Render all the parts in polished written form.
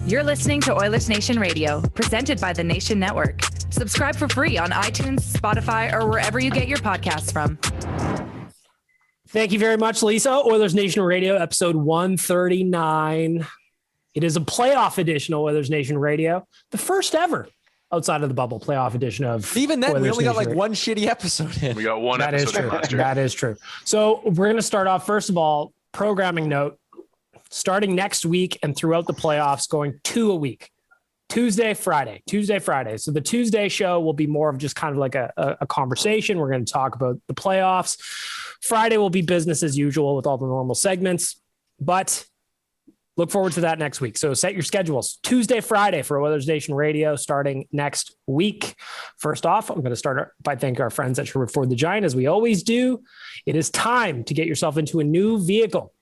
You're listening to Oilers Nation Radio, presented by the Nation Network. Subscribe for free on iTunes, Spotify, or wherever you get your podcasts from. Thank you very much, Lisa. Oilers Nation Radio, episode 139. It is a playoff edition of Oilers Nation Radio, the first ever outside of the bubble playoff edition of Even then, Oilers we only got Nation like one shitty episode in. We got one episode last year. That is true. So we're going to start off, first of all, programming note, starting next week and throughout the playoffs, going 2 a week. Tuesday, Friday. So the Tuesday show will be more of just kind of like a conversation. We're going to talk about the playoffs. Friday will be business as usual with all the normal segments, but look forward to that next week. So set your schedules. Tuesday, Friday for Oilers Nation Radio starting next week. First off, I'm going to start by thanking our friends at Sherwood Ford the Giant, as we always do. It is time to get yourself into a new vehicle,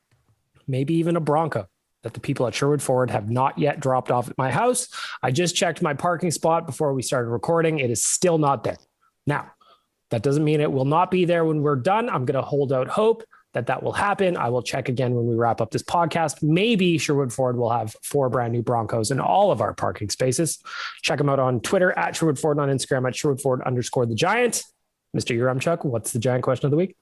maybe even a Bronco, that the people at Sherwood Ford have not yet dropped off at my house. I just checked my parking spot before we started recording. It is still not there. Now, that doesn't mean it will not be there when we're done. I'm going to hold out hope that will happen. I will check again when we wrap up this podcast. Maybe Sherwood Ford will have 4 brand new Broncos in all of our parking spaces. Check them out on Twitter at Sherwood Ford, on Instagram at Sherwood Ford _the Giant. Mr. Uremchuk, what's the Giant question of the week?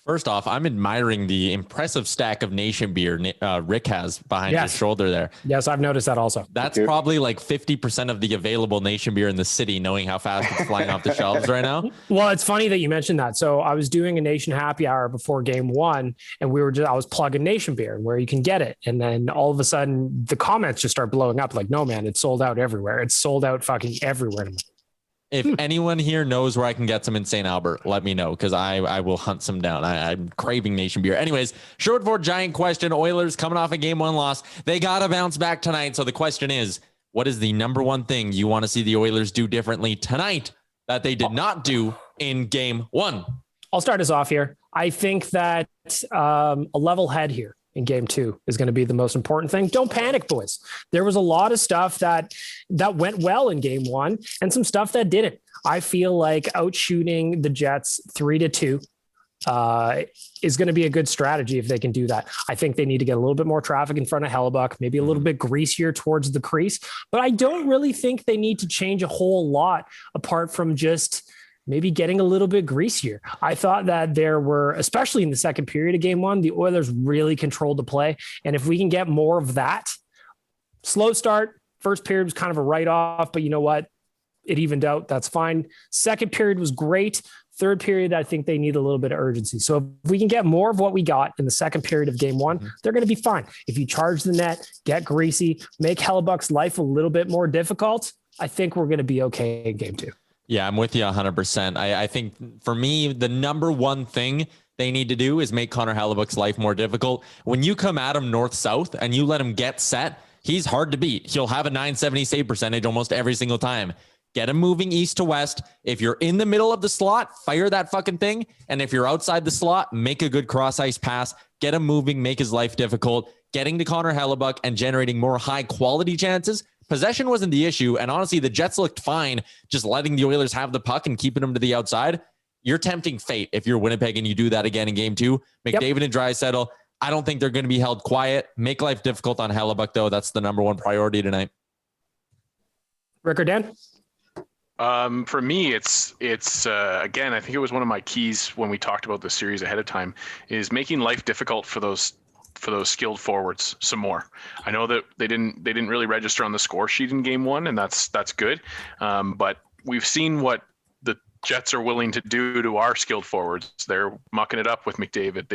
First off, I'm admiring the impressive stack of Nation beer Rick has behind his shoulder there. Yes, I've noticed that also. That's probably like 50% of the available Nation beer in the city, knowing how fast it's flying off the shelves right now. Well, it's funny that you mentioned that. So I was doing a Nation happy hour before game 1, and I was plugging Nation beer where you can get it. And then all of a sudden the comments just start blowing up like, no, man, it's sold out everywhere. It's sold out fucking everywhere. If anyone here knows where I can get some in St. Albert, let me know, because I will hunt some down. I'm craving Nation beer. Anyways, Sherwood Ford Giant question. Oilers coming off a game 1 loss. They got to bounce back tonight. So the question is, what is the number one thing you want to see the Oilers do differently tonight that they did not do in game 1? I'll start us off here. I think that a level head here in game 2 is going to be the most important thing. Don't panic, boys. There was a lot of stuff that went well in game 1 and some stuff that didn't. I feel like outshooting the Jets 3-2 is going to be a good strategy if they can do that. I think they need to get a little bit more traffic in front of Hellebuyck, maybe a little bit greasier towards the crease, but I don't really think they need to change a whole lot apart from just maybe getting a little bit greasier. I thought that there were, especially in the second period of game 1, the Oilers really controlled the play. And if we can get more of that, slow start, first period was kind of a write-off, but you know what? It evened out. That's fine. Second period was great. Third period, I think they need a little bit of urgency. So if we can get more of what we got in the second period of game 1, they're going to be fine. If you charge the net, get greasy, make Hellebuck's life a little bit more difficult, I think we're going to be okay in game 2. Yeah, I'm with you 100%. I think for me, the number one thing they need to do is make Connor Hellebuyck's life more difficult. When you come at him north-south and you let him get set, he's hard to beat. He'll have a .970 save percentage almost every single time. Get him moving east to west. If you're in the middle of the slot, fire that fucking thing. And if you're outside the slot, make a good cross-ice pass. Get him moving, make his life difficult. Getting to Connor Hellebuyck and generating more high-quality chances. Possession wasn't the issue, and honestly, the Jets looked fine just letting the Oilers have the puck and keeping them to the outside. You're tempting fate if you're Winnipeg and you do that again in game 2. McDavid and Draisaitl, I don't think they're going to be held quiet. Make life difficult on Hellebuyck, though. That's the number one priority tonight. Rick or Dan? For me, it's again, I think it was one of my keys when we talked about the series ahead of time, is making life difficult for those skilled forwards some more. I know that they didn't really register on the score sheet in game 1, and that's good. But we've seen what the Jets are willing to do to our skilled forwards. They're mucking it up with McDavid.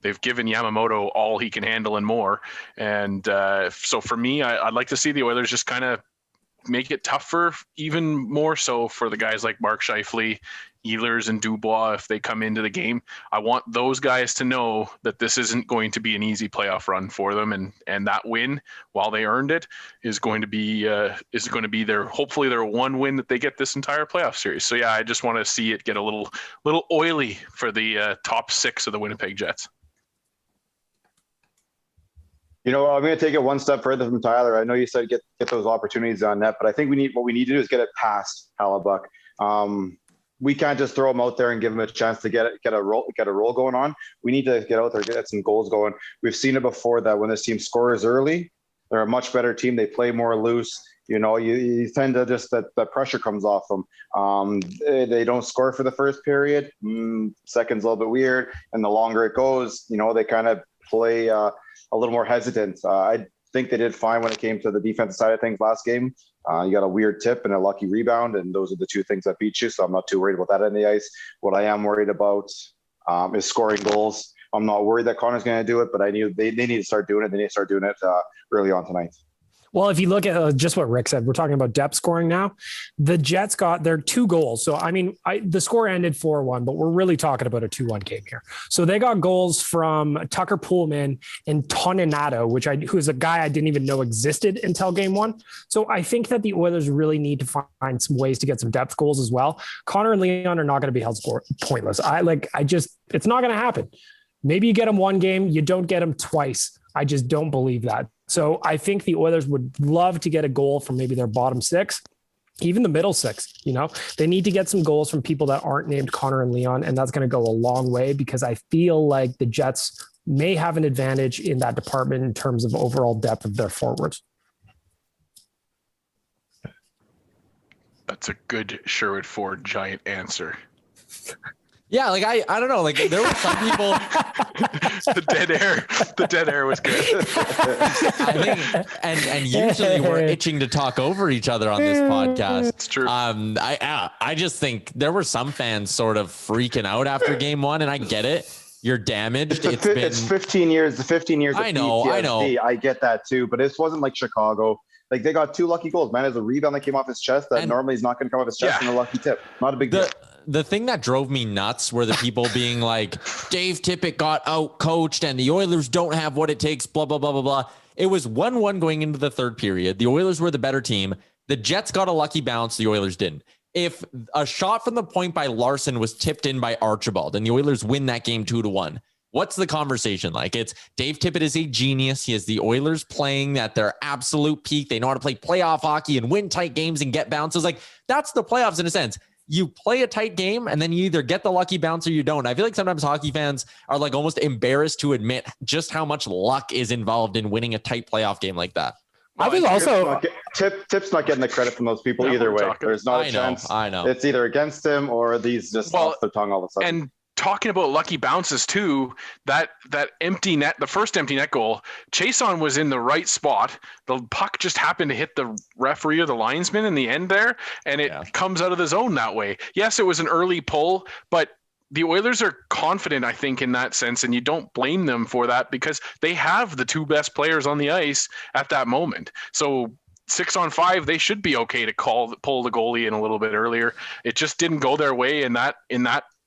They've given Yamamoto all he can handle and more. And so for me, I'd like to see the Oilers just kind of make it tougher, even more so for the guys like Mark Scheifele, Ehlers, and Dubois if they come into the game. I want those guys to know that this isn't going to be an easy playoff run for them, and that win, while they earned it, is going to be their hopefully their one win that they get this entire playoff series. So yeah, I just want to see it get a little oily for the top 6 of the Winnipeg Jets. You know, I'm going to take it one step further from Tyler. I know you said get those opportunities on net, but I think what we need to do is get it past Hellebuyck. We can't just throw him out there and give him a chance to get a roll going on. We need to get out there, get some goals going. We've seen it before that when this team scores early, They're a much better team. They play more loose. You tend to just that pressure comes off them. They don't score for the first period. Second's a little bit weird. And the longer it goes, they kind of play a little more hesitant. I think they did fine when it came to the defensive side of things last game. You got a weird tip and a lucky rebound, and those are the two things that beat you. So I'm not too worried about that on the ice. What I am worried about is scoring goals. I'm not worried that Connor's going to do it, but I knew they need to start doing it. They need to start doing it early on tonight. Well, if you look at just what Rick said, we're talking about depth scoring now. The Jets got their 2 goals. So, the score ended 4-1, but we're really talking about a 2-1 game here. So they got goals from Tucker Pullman and Toninato, who is a guy I didn't even know existed until game 1. So I think that the Oilers really need to find some ways to get some depth goals as well. Connor and Leon are not going to be held pointless. It's not going to happen. Maybe you get them one game, you don't get them twice. I just don't believe that. So I think the Oilers would love to get a goal from maybe their bottom 6, even the middle 6. They need to get some goals from people that aren't named Connor and Leon, and that's going to go a long way because I feel like the Jets may have an advantage in that department in terms of overall depth of their forwards. That's a good Sherwood Ford Giant answer. Yeah, I don't know. There were some people. The dead air was good. I think, and usually we're itching to talk over each other on this podcast. It's true. I just think there were some fans sort of freaking out after game 1, and I get it. You're damaged. It's 15 years. The 15 years. I know. I get that too, but this wasn't like Chicago. They got 2 lucky goals. Man, there's a rebound that came off his chest that normally is not going to come off his chest, and a lucky tip. Not a big deal. The thing that drove me nuts were the people being like, Dave Tippett got out coached and the Oilers don't have what it takes, blah, blah, blah, blah, blah. It was 1-1 going into the third period. The Oilers were the better team. The Jets got a lucky bounce. The Oilers didn't. If a shot from the point by Larson was tipped in by Archibald and the Oilers win that game 2-1, what's the conversation like? It's Dave Tippett is a genius. He has the Oilers playing at their absolute peak. They know how to play playoff hockey and win tight games and get bounces. That's the playoffs in a sense. You play a tight game and then you either get the lucky bounce or you don't. I feel like sometimes hockey fans are almost embarrassed to admit just how much luck is involved in winning a tight playoff game like that. I think also Tip's not getting the credit from those people either way. There's not a chance. I know. It's either against him or these just off the tongue all of a sudden. And talking about lucky bounces too, that empty net, the first empty net goal, Chason was in the right spot. The puck just happened to hit the referee or the linesman in the end there, and it comes out of the zone that way. Yes, it was an early pull, but the Oilers are confident, I think, in that sense, and you don't blame them for that because they have the 2 best players on the ice at that moment. So 6-on-5, they should be okay to pull the goalie in a little bit earlier. It just didn't go their way in that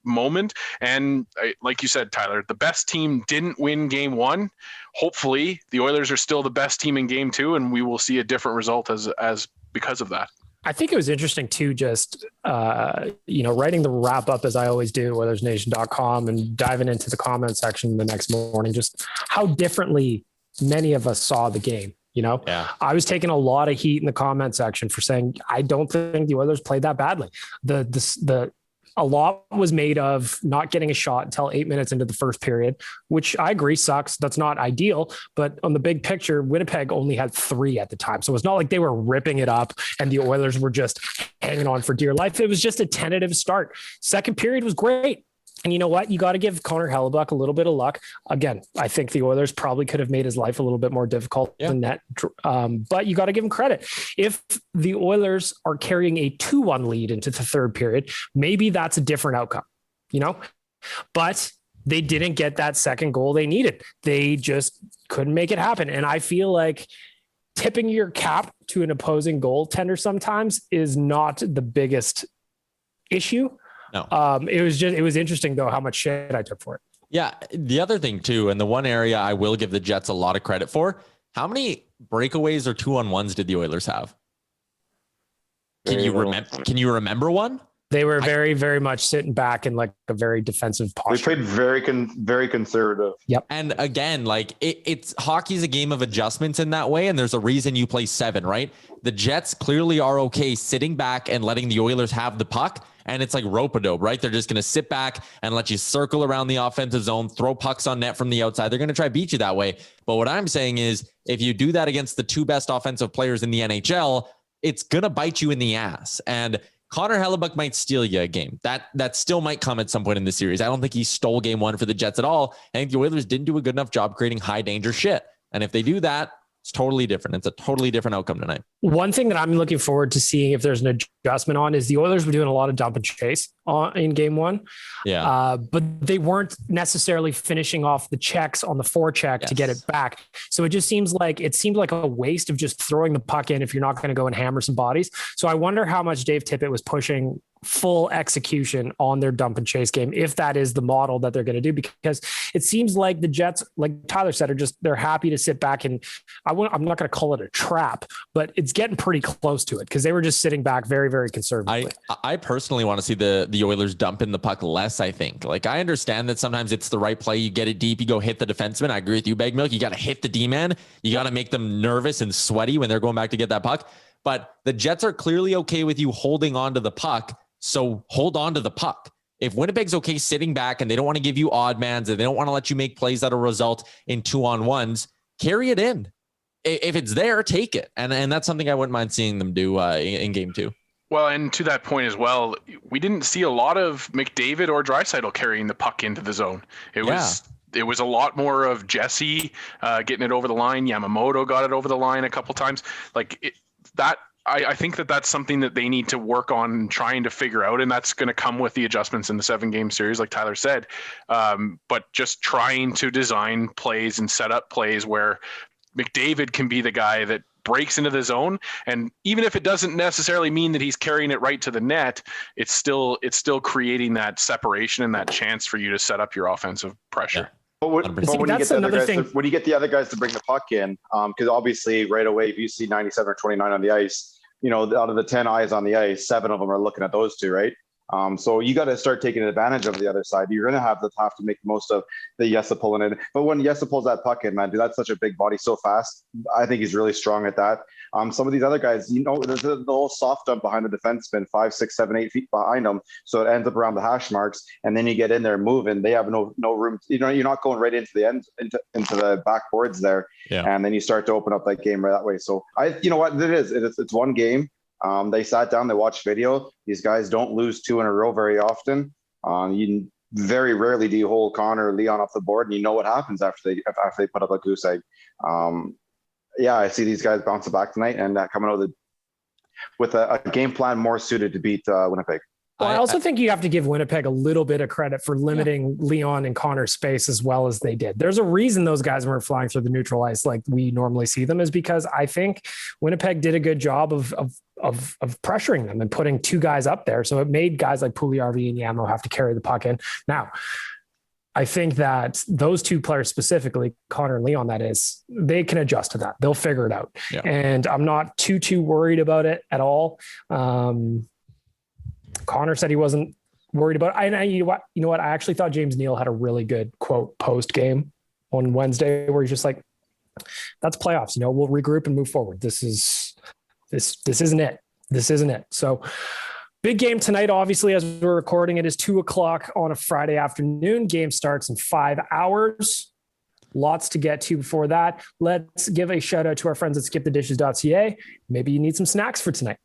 moment. And like you said, Tyler, the best team didn't win game 1. Hopefully the Oilers are still the best team in game 2, and we will see a different result as because of that. I think it was interesting too, just, writing the wrap up as I always do, Oilersnation.com, and diving into the comment section the next morning, just how differently many of us saw the game. I was taking a lot of heat in the comment section for saying, I don't think the Oilers played that badly. A lot was made of not getting a shot until 8 minutes into the first period, which I agree sucks. That's not ideal. But on the big picture, Winnipeg only had 3 at the time. So it's not like they were ripping it up and the Oilers were just hanging on for dear life. It was just a tentative start. Second period was great. And you know what? You got to give Connor Hellebuyck a little bit of luck. Again, I think the Oilers probably could have made his life a little bit more difficult than that. But you got to give him credit. If the Oilers are carrying a 2-1 lead into the third period, maybe that's a different outcome, But they didn't get that second goal they needed. They just couldn't make it happen. And I feel like tipping your cap to an opposing goaltender sometimes is not the biggest issue. No. It was interesting though how much shit I took for it. Yeah. The other thing too, and the one area I will give the Jets a lot of credit for, how many breakaways or 2-on-1s did the Oilers have? Can you remember one? They were very, very much sitting back in like a very defensive posture. They played very conservative. Yep. And again, like it's hockey's a game of adjustments in that way. And there's a reason you play 7, right? The Jets clearly are okay sitting back and letting the Oilers have the puck. And it's like rope-a-dope, right? They're just going to sit back and let you circle around the offensive zone, throw pucks on net from the outside. They're going to try to beat you that way. But what I'm saying is if you do that against the 2 best offensive players in the NHL, it's going to bite you in the ass. And Connor Hellebuyck might steal you a game. That still might come at some point in the series. I don't think he stole game 1 for the Jets at all. I think the Oilers didn't do a good enough job creating high danger shit. And if they do that, it's totally different. It's a totally different outcome tonight. One thing that I'm looking forward to seeing if there's an adjustment on is the Oilers were doing a lot of dump and chase in game 1. Yeah. But they weren't necessarily finishing off the checks on the forecheck to get it back. So it seemed like a waste of just throwing the puck in if you're not going to go and hammer some bodies. So I wonder how much Dave Tippett was pushing full execution on their dump and chase game, if that is the model that they're going to do, because it seems like the Jets, like Tyler said, they're happy to sit back, and I'm not going to call it a trap, but it's getting pretty close to it because they were just sitting back very, very conservatively. I personally want to see the Oilers dumping the puck less. I think, like, I understand that sometimes it's the right play. You get it deep, you go hit the defenseman. I agree with you, Bag Milk. You got to hit the D-man. You got to make them nervous and sweaty when they're going back to get that puck. But the Jets are clearly okay with you holding on to the puck. So hold on to the puck. If Winnipeg's okay sitting back and they don't want to give you odd mans and they don't want to let you make plays that'll result in 2-on-1s, carry it in. If it's there, take it. And that's something I wouldn't mind seeing them do in game 2. Well, and to that point as well, we didn't see a lot of McDavid or Draisaitl carrying the puck into the zone. It was a lot more of Jesse getting it over the line. Yamamoto got it over the line a couple times. I think that's something that they need to work on trying to figure out, and that's going to come with the adjustments in the 7-game series, like Tyler said. But just trying to design plays and set up plays where McDavid can be the guy that breaks into the zone, and even if it doesn't necessarily mean that he's carrying it right to the net, it's still creating that separation and that chance for you to set up your offensive pressure. Yeah. But when you get the other guys to bring the puck in, because obviously right away, if you see 97 or 29 on the ice, out of the 10 eyes on the ice, 7 of them are looking at those 2, right? So you got to start taking advantage of the other side. You're going to have to make the most of the Yessa pulling in. But when Yessa pulls that puck in, man, dude, that's such a big body so fast. I think he's really strong at that. Some of these other guys, there's the little soft dump behind the defenseman, 5, 6, 7, 8 feet behind them. So it ends up around the hash marks. And then you get in there moving. They have no room. You're not going right into the end, into the backboards there. Yeah. And then you start to open up that game right that way. So it's one game. They sat down, they watched video. These guys don't lose 2 in a row very often. You very rarely do you hold Connor or Leon off the board, and you know what happens after they put up a goose egg. I see these guys bouncing back tonight and coming out with a game plan more suited to beat Winnipeg. Well, I also think you have to give Winnipeg a little bit of credit for limiting Leon and Connor's space as well as they did. There's a reason those guys weren't flying through the neutral ice like we normally see them, is because I think Winnipeg did a good job of pressuring them and putting 2 guys up there. So it made guys like Puljujarvi and Yamo have to carry the puck in. Now, I think that those 2 players specifically, Connor and Leon, they can adjust to that. They'll figure it out. Yeah. And I'm not too worried about it at all. Connor said he wasn't worried about it. You know what? I actually thought James Neal had a really good quote post game on Wednesday where he's just like, that's playoffs. We'll regroup and move forward. This isn't it. This isn't it. So big game tonight, obviously, as we're recording, it is 2:00 on a Friday afternoon. Game starts in 5 hours. Lots to get to before that. Let's give a shout out to our friends at skipthedishes.ca. Maybe you need some snacks for tonight.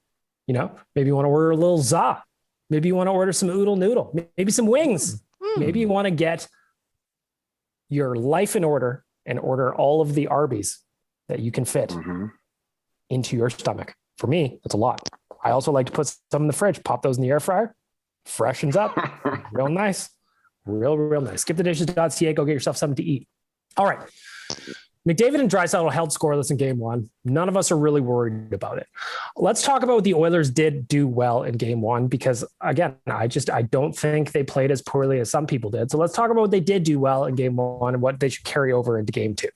Maybe you want to order a little za. Maybe you want to order some oodle noodle, maybe some wings. Maybe you want to get your life in order and order all of the Arby's that you can fit into your stomach. For me, that's a lot. I also like to put some in the fridge, pop those in the air fryer, freshens up, real nice, real nice. Skipthedishes.ca, go get yourself something to eat. All right. McDavid and Draisaitl held scoreless in game 1. None of us are really worried about it. Let's talk about what the Oilers did do well in game 1, because again, I don't think they played as poorly as some people did. So let's talk about what they did do well in game 1 and what they should carry over into game 2.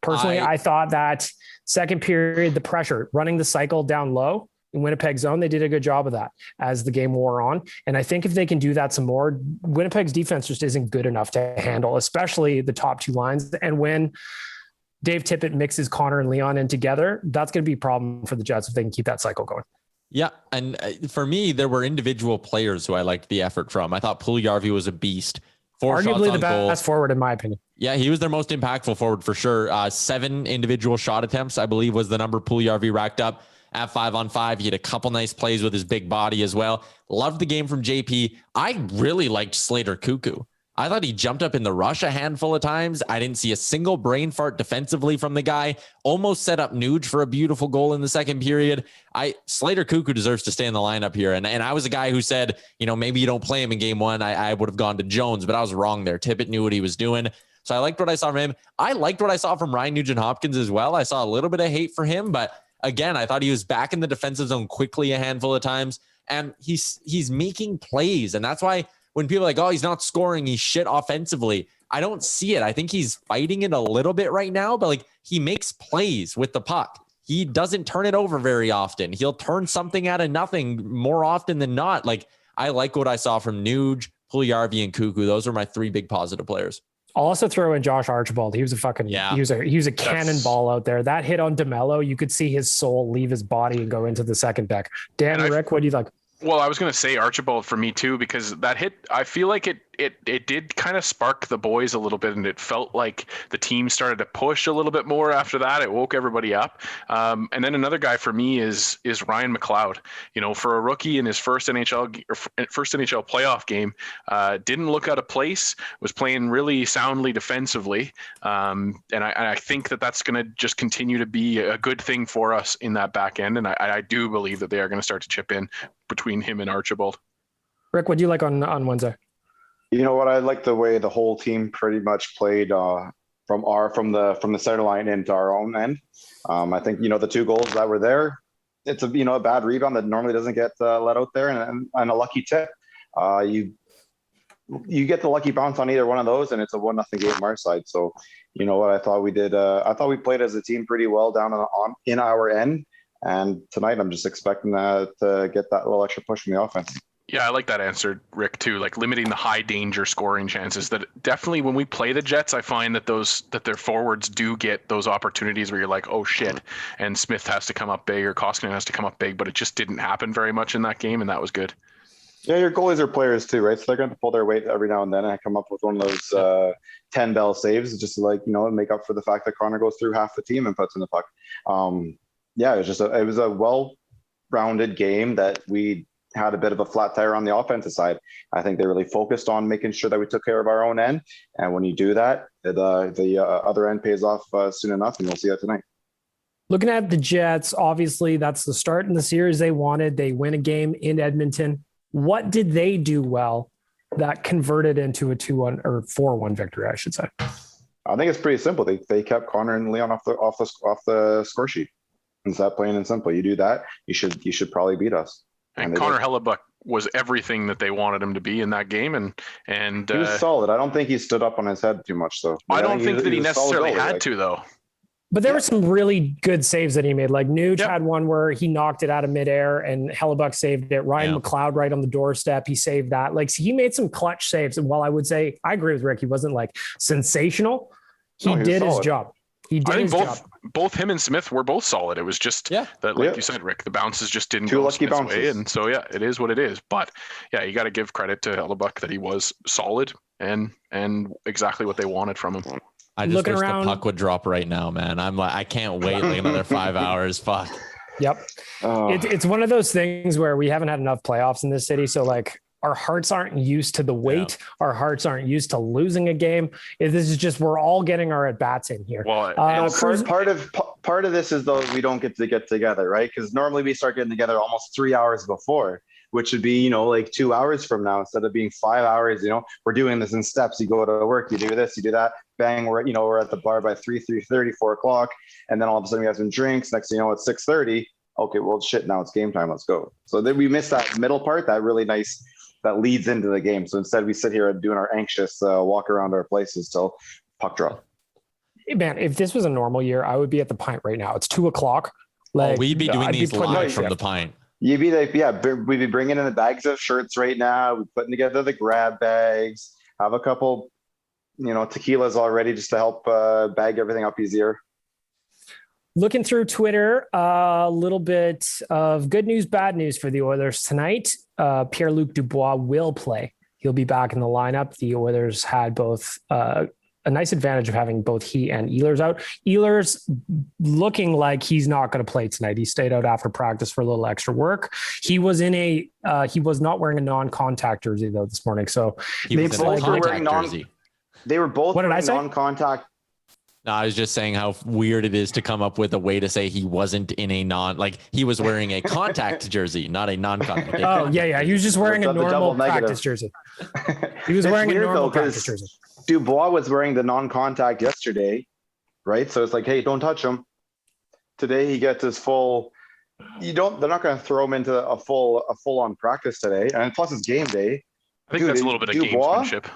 Personally, I thought that second period, the pressure, running the cycle down low, in Winnipeg's zone. They did a good job of that as the game wore on. And I think if they can do that some more, Winnipeg's defense just isn't good enough to handle, especially the top two lines. And when Dave Tippett mixes Connor and Leon in together, that's going to be a problem for the Jets if they can keep that cycle going. Yeah. And for me, there were individual players who I liked the effort from. I thought Puljujarvi was a beast. Arguably the best forward, in my opinion. Yeah, he was their most impactful forward for sure. 7 individual shot attempts, I believe, was the number Puljujarvi racked up at 5-on-5. He had a couple nice plays with his big body as well. Loved the game from JP. I really liked Slater Cuckoo. I thought he jumped up in the rush a handful of times. I didn't see a single brain fart defensively from the guy. Almost set up Nuge for a beautiful goal in the second period. Slater Cuckoo deserves to stay in the lineup here. And I was a guy who said, maybe you don't play him in game 1. I would have gone to Jones, but I was wrong there. Tippett knew what he was doing. So I liked what I saw from him. I liked what I saw from Ryan Nugent-Hopkins as well. I saw a little bit of hate for him, but again, I thought he was back in the defensive zone quickly a handful of times, and he's making plays. And that's why when people are like, oh, he's not scoring, he's shit offensively, I don't see it. I think he's fighting it a little bit right now, but he makes plays with the puck. He doesn't turn it over very often. He'll turn something out of nothing more often than not. I like what I saw from Nuge, Puljujarvi, and Cuckoo. Those are my 3 big positive players. I'll also throw in Josh Archibald. He was he was a cannonball out there. That hit on DeMello, you could see his soul leave his body and go into the second deck. Dan and Rick, what do you like? Well, I was going to say Archibald for me too, because that hit, I feel like it did kind of spark the boys a little bit, and it felt like the team started to push a little bit more after that. It woke everybody up. And then another guy for me is Ryan McLeod. For a rookie in his first NHL playoff game, didn't look out of place, was playing really soundly defensively. And I think that's going to just continue to be a good thing for us in that back end. And I do believe that they are going to start to chip in between him and Archibald. Rick, what do you like on Wednesday? You know what? I like the way the whole team pretty much played from the center line into our own end. I think the 2 goals that were there, it's a bad rebound that normally doesn't get let out there, and a lucky tip. You get the lucky bounce on either one of those, and it's a 1-0 game on our side. So you know what? I thought we did. I thought we played as a team pretty well down in our end. And tonight, I'm just expecting to get that little extra push from the offense. Yeah, I like that answer, Rick, too. Limiting the high danger scoring chances. That definitely when we play the Jets, I find that their forwards do get those opportunities where you're like, oh shit, and Smith has to come up big or Koskinen has to come up big, but it just didn't happen very much in that game, and that was good. Yeah, your goalies are players too, right? So they're going to pull their weight every now and then and come up with one of those 10 bell saves, just to make up for the fact that Connor goes through half the team and puts in the puck. Yeah, it was a well-rounded game that we had a bit of a flat tire on the offensive side. I think they really focused on making sure that we took care of our own end. And when you do that, the other end pays off soon enough, and we'll see that tonight. Looking at the Jets, obviously that's the start in the series they wanted. They win a game in Edmonton. What did they do well that converted into a 2-1 or 4-1 victory, I should say? I think it's pretty simple. They kept Connor and Leon off the score sheet. It's that plain and simple. You do that, you should probably beat us. And Connor Hellebuyck was everything that they wanted him to be in that game, and he was solid. I don't think he stood up on his head too much, though. I don't think that he necessarily had to, though. But there were some really good saves that he made. Nuge had one where he knocked it out of midair and Hellebuyck saved it. Ryan McLeod right on the doorstep, he saved that. He made some clutch saves. And while I would say, I agree with Rick, he wasn't sensational. He did his job. He did his job. Both him and Smith were both solid. It was just that, you said, Rick, the bounces just didn't go Smith's way. And so, it is what it is. But you got to give credit to Hellebuyck that he was solid and exactly what they wanted from him. I just wish the puck would drop right now, man. I can't wait another 5 hours. Fuck. Yep. It's one of those things where we haven't had enough playoffs in this city. So our hearts aren't used to the weight. Yeah. Our hearts aren't used to losing a game. This is just, we're all getting our at-bats in here. Well, part of this is though, we don't get together, right? Because normally we start getting together almost 3 hours before, which would be, 2 hours from now, instead of being 5 hours. We're doing this in steps. You go to work, you do this, you do that, bang, we're at the bar by 3:30, 4 o'clock. And then all of a sudden we have some drinks. Next thing you know, it's 6:30. Okay, well, shit, now it's game time. Let's go. So then we missed that middle part, that really nice, that leads into the game. So instead we sit here and doing our anxious walk around our places till puck drop. Hey, man, if this was a normal year, I would be at the Pint right now. It's 2:00. We'd be doing these live from the Pint. You'd be like, yeah, we'd be bringing in the bags of shirts right now. We're putting together the grab bags, have a couple, tequilas already just to help bag everything up easier. Looking through Twitter, a little bit of good news, bad news for the Oilers tonight. Pierre-Luc Dubois will play. He'll be back in the lineup. The Oilers had both a nice advantage of having both he and Ehlers out. Ehlers looking like he's not going to play tonight. He stayed out after practice for a little extra work. He was he was not wearing a non-contact jersey though this morning. So they both were wearing jersey. They were both wearing non-contact. No, I was just saying how weird it is to come up with a way to say he wasn't in a he was wearing a contact jersey, not a non-contact. Oh yeah. He was just wearing a normal practice jersey. He was wearing a normal practice jersey. Dubois was wearing the non-contact yesterday, right? So it's like, hey, don't touch him. Today he gets his full. They're not going to throw him into a full-on practice today, and plus it's game day. I think that's a little bit of gamesmanship.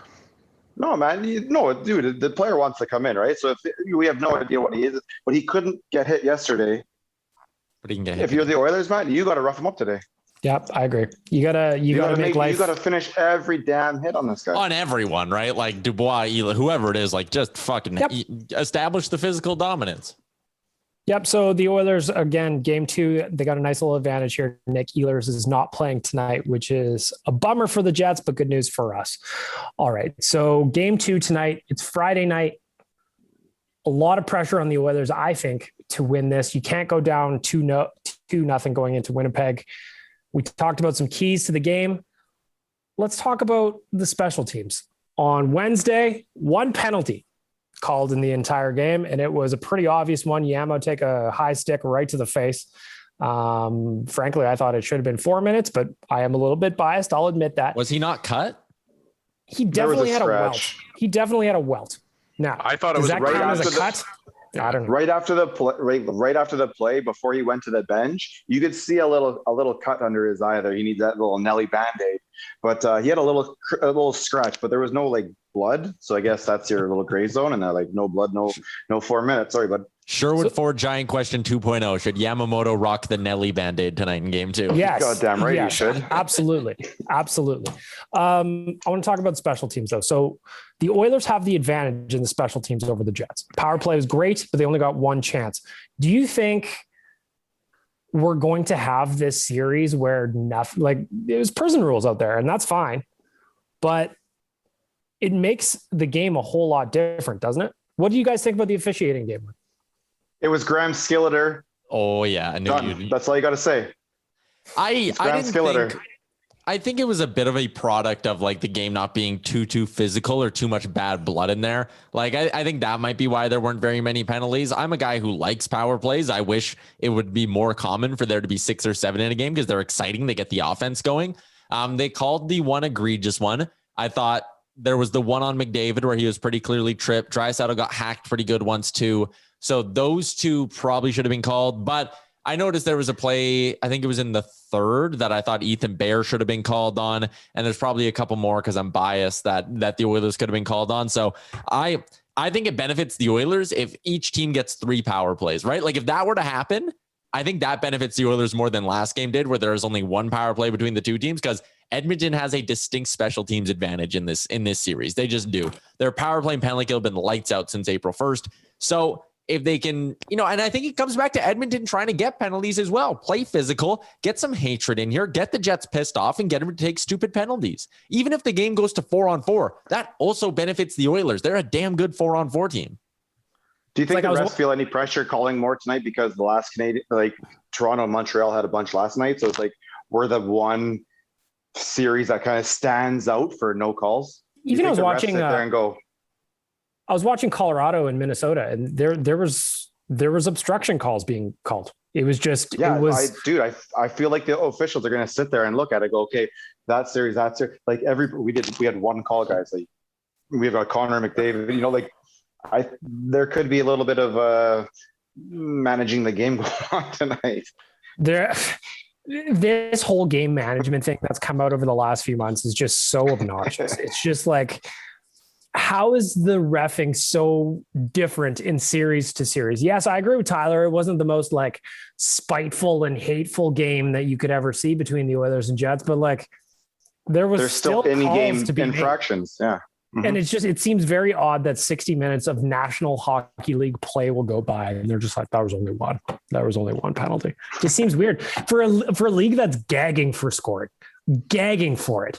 No, man, dude, the player wants to come in, right? So if we have no idea what he is, but he couldn't get hit yesterday. But he can get hit. If you're the Oilers, man, you got to rough him up today. Yep, I agree. You gotta make life. You gotta finish every damn hit on this guy. On everyone, right? Like Dubois, whoever it is, just fucking establish the physical dominance. Yep. So the Oilers, again, game 2, they got a nice little advantage here. Nick Ehlers is not playing tonight, which is a bummer for the Jets, but good news for us. All right. So game 2 tonight, it's Friday night. A lot of pressure on the Oilers, I think, to win this. You can't go down 2-0 going into Winnipeg. We talked about some keys to the game. Let's talk about the special teams. On Wednesday, one penalty called in the entire game, and it was a pretty obvious one. Yamo take a high stick right to the face. Frankly, I thought it should have been 4 minutes, but I am a little bit biased. I'll admit that. Was he not cut? He definitely had a welt. He definitely had a welt. Now, I thought it was right after the cut. I don't know. Right after the play, before he went to the bench, you could see a little cut under his eye there. He needs that little Nelly Band-Aid, but he had a little scratch, but there was no blood. So I guess that's your little gray zone, and no blood, no 4 minutes. Sorry, bud. Sherwood Ford Giant Question 2.0. Should Yamamoto rock the Nelly Band-Aid tonight in game 2? Yes. Goddamn right, yes, you should. Absolutely. I want to talk about special teams, though. So the Oilers have the advantage in the special teams over the Jets. Power play was great, but they only got one chance. Do you think we're going to have this series where nothing, there's prison rules out there, and that's fine, but it makes the game a whole lot different, doesn't it? What do you guys think about the officiating game? It was Graham Skilleter. Oh yeah, I knew you. That's all you got to say. I think it was a bit of a product of the game not being too physical or too much bad blood in there. I think that might be why there weren't very many penalties. I'm a guy who likes power plays. I wish it would be more common for there to be 6 or 7 in a game because they're exciting. They get the offense going. They called the one egregious one. I thought there was the one on McDavid where he was pretty clearly tripped. Draisaitl got hacked pretty good once too. So those two probably should have been called, but I noticed there was a play, I think it was in the 3rd, that I thought Ethan Bear should have been called on. And there's probably a couple more because I'm biased that the Oilers could have been called on. So I think it benefits the Oilers if each team gets 3 power plays, right? If that were to happen, I think that benefits the Oilers more than last game did, where there was only 1 power play between the 2 teams, because Edmonton has a distinct special teams advantage in this series. They just do. Their power play and penalty kill have been lights out since April 1st. So if they can, and I think it comes back to Edmonton trying to get penalties as well. Play physical, get some hatred in here, get the Jets pissed off, and get them to take stupid penalties. Even if the game goes to 4-on-4, that also benefits the Oilers. They're a damn good 4-on-4 team. Do you think the refs feel any pressure calling more tonight because the last Canadian, Toronto and Montreal had a bunch last night? So it's we're the one series that kind of stands out for no calls. Even I was watching there and go. I was watching Colorado and Minnesota, and there was obstruction calls being called. It was just, I feel like the officials are going to sit there and look at it, go, okay, that series. We had one call, guys. We've got Connor McDavid. There could be a little bit of managing the game going on tonight. This whole game management thing that's come out over the last few months is just so obnoxious. It's just how is the reffing so different in series to series? Yes, I agree with Tyler. It wasn't the most like spiteful and hateful game that you could ever see between the Oilers and Jets, but like there's still in-game infractions. Yeah. Mm-hmm. And it seems very odd that 60 minutes of National Hockey League play will go by and they're just like, that was only one penalty. It just seems weird for a league that's gagging for scoring, gagging for it.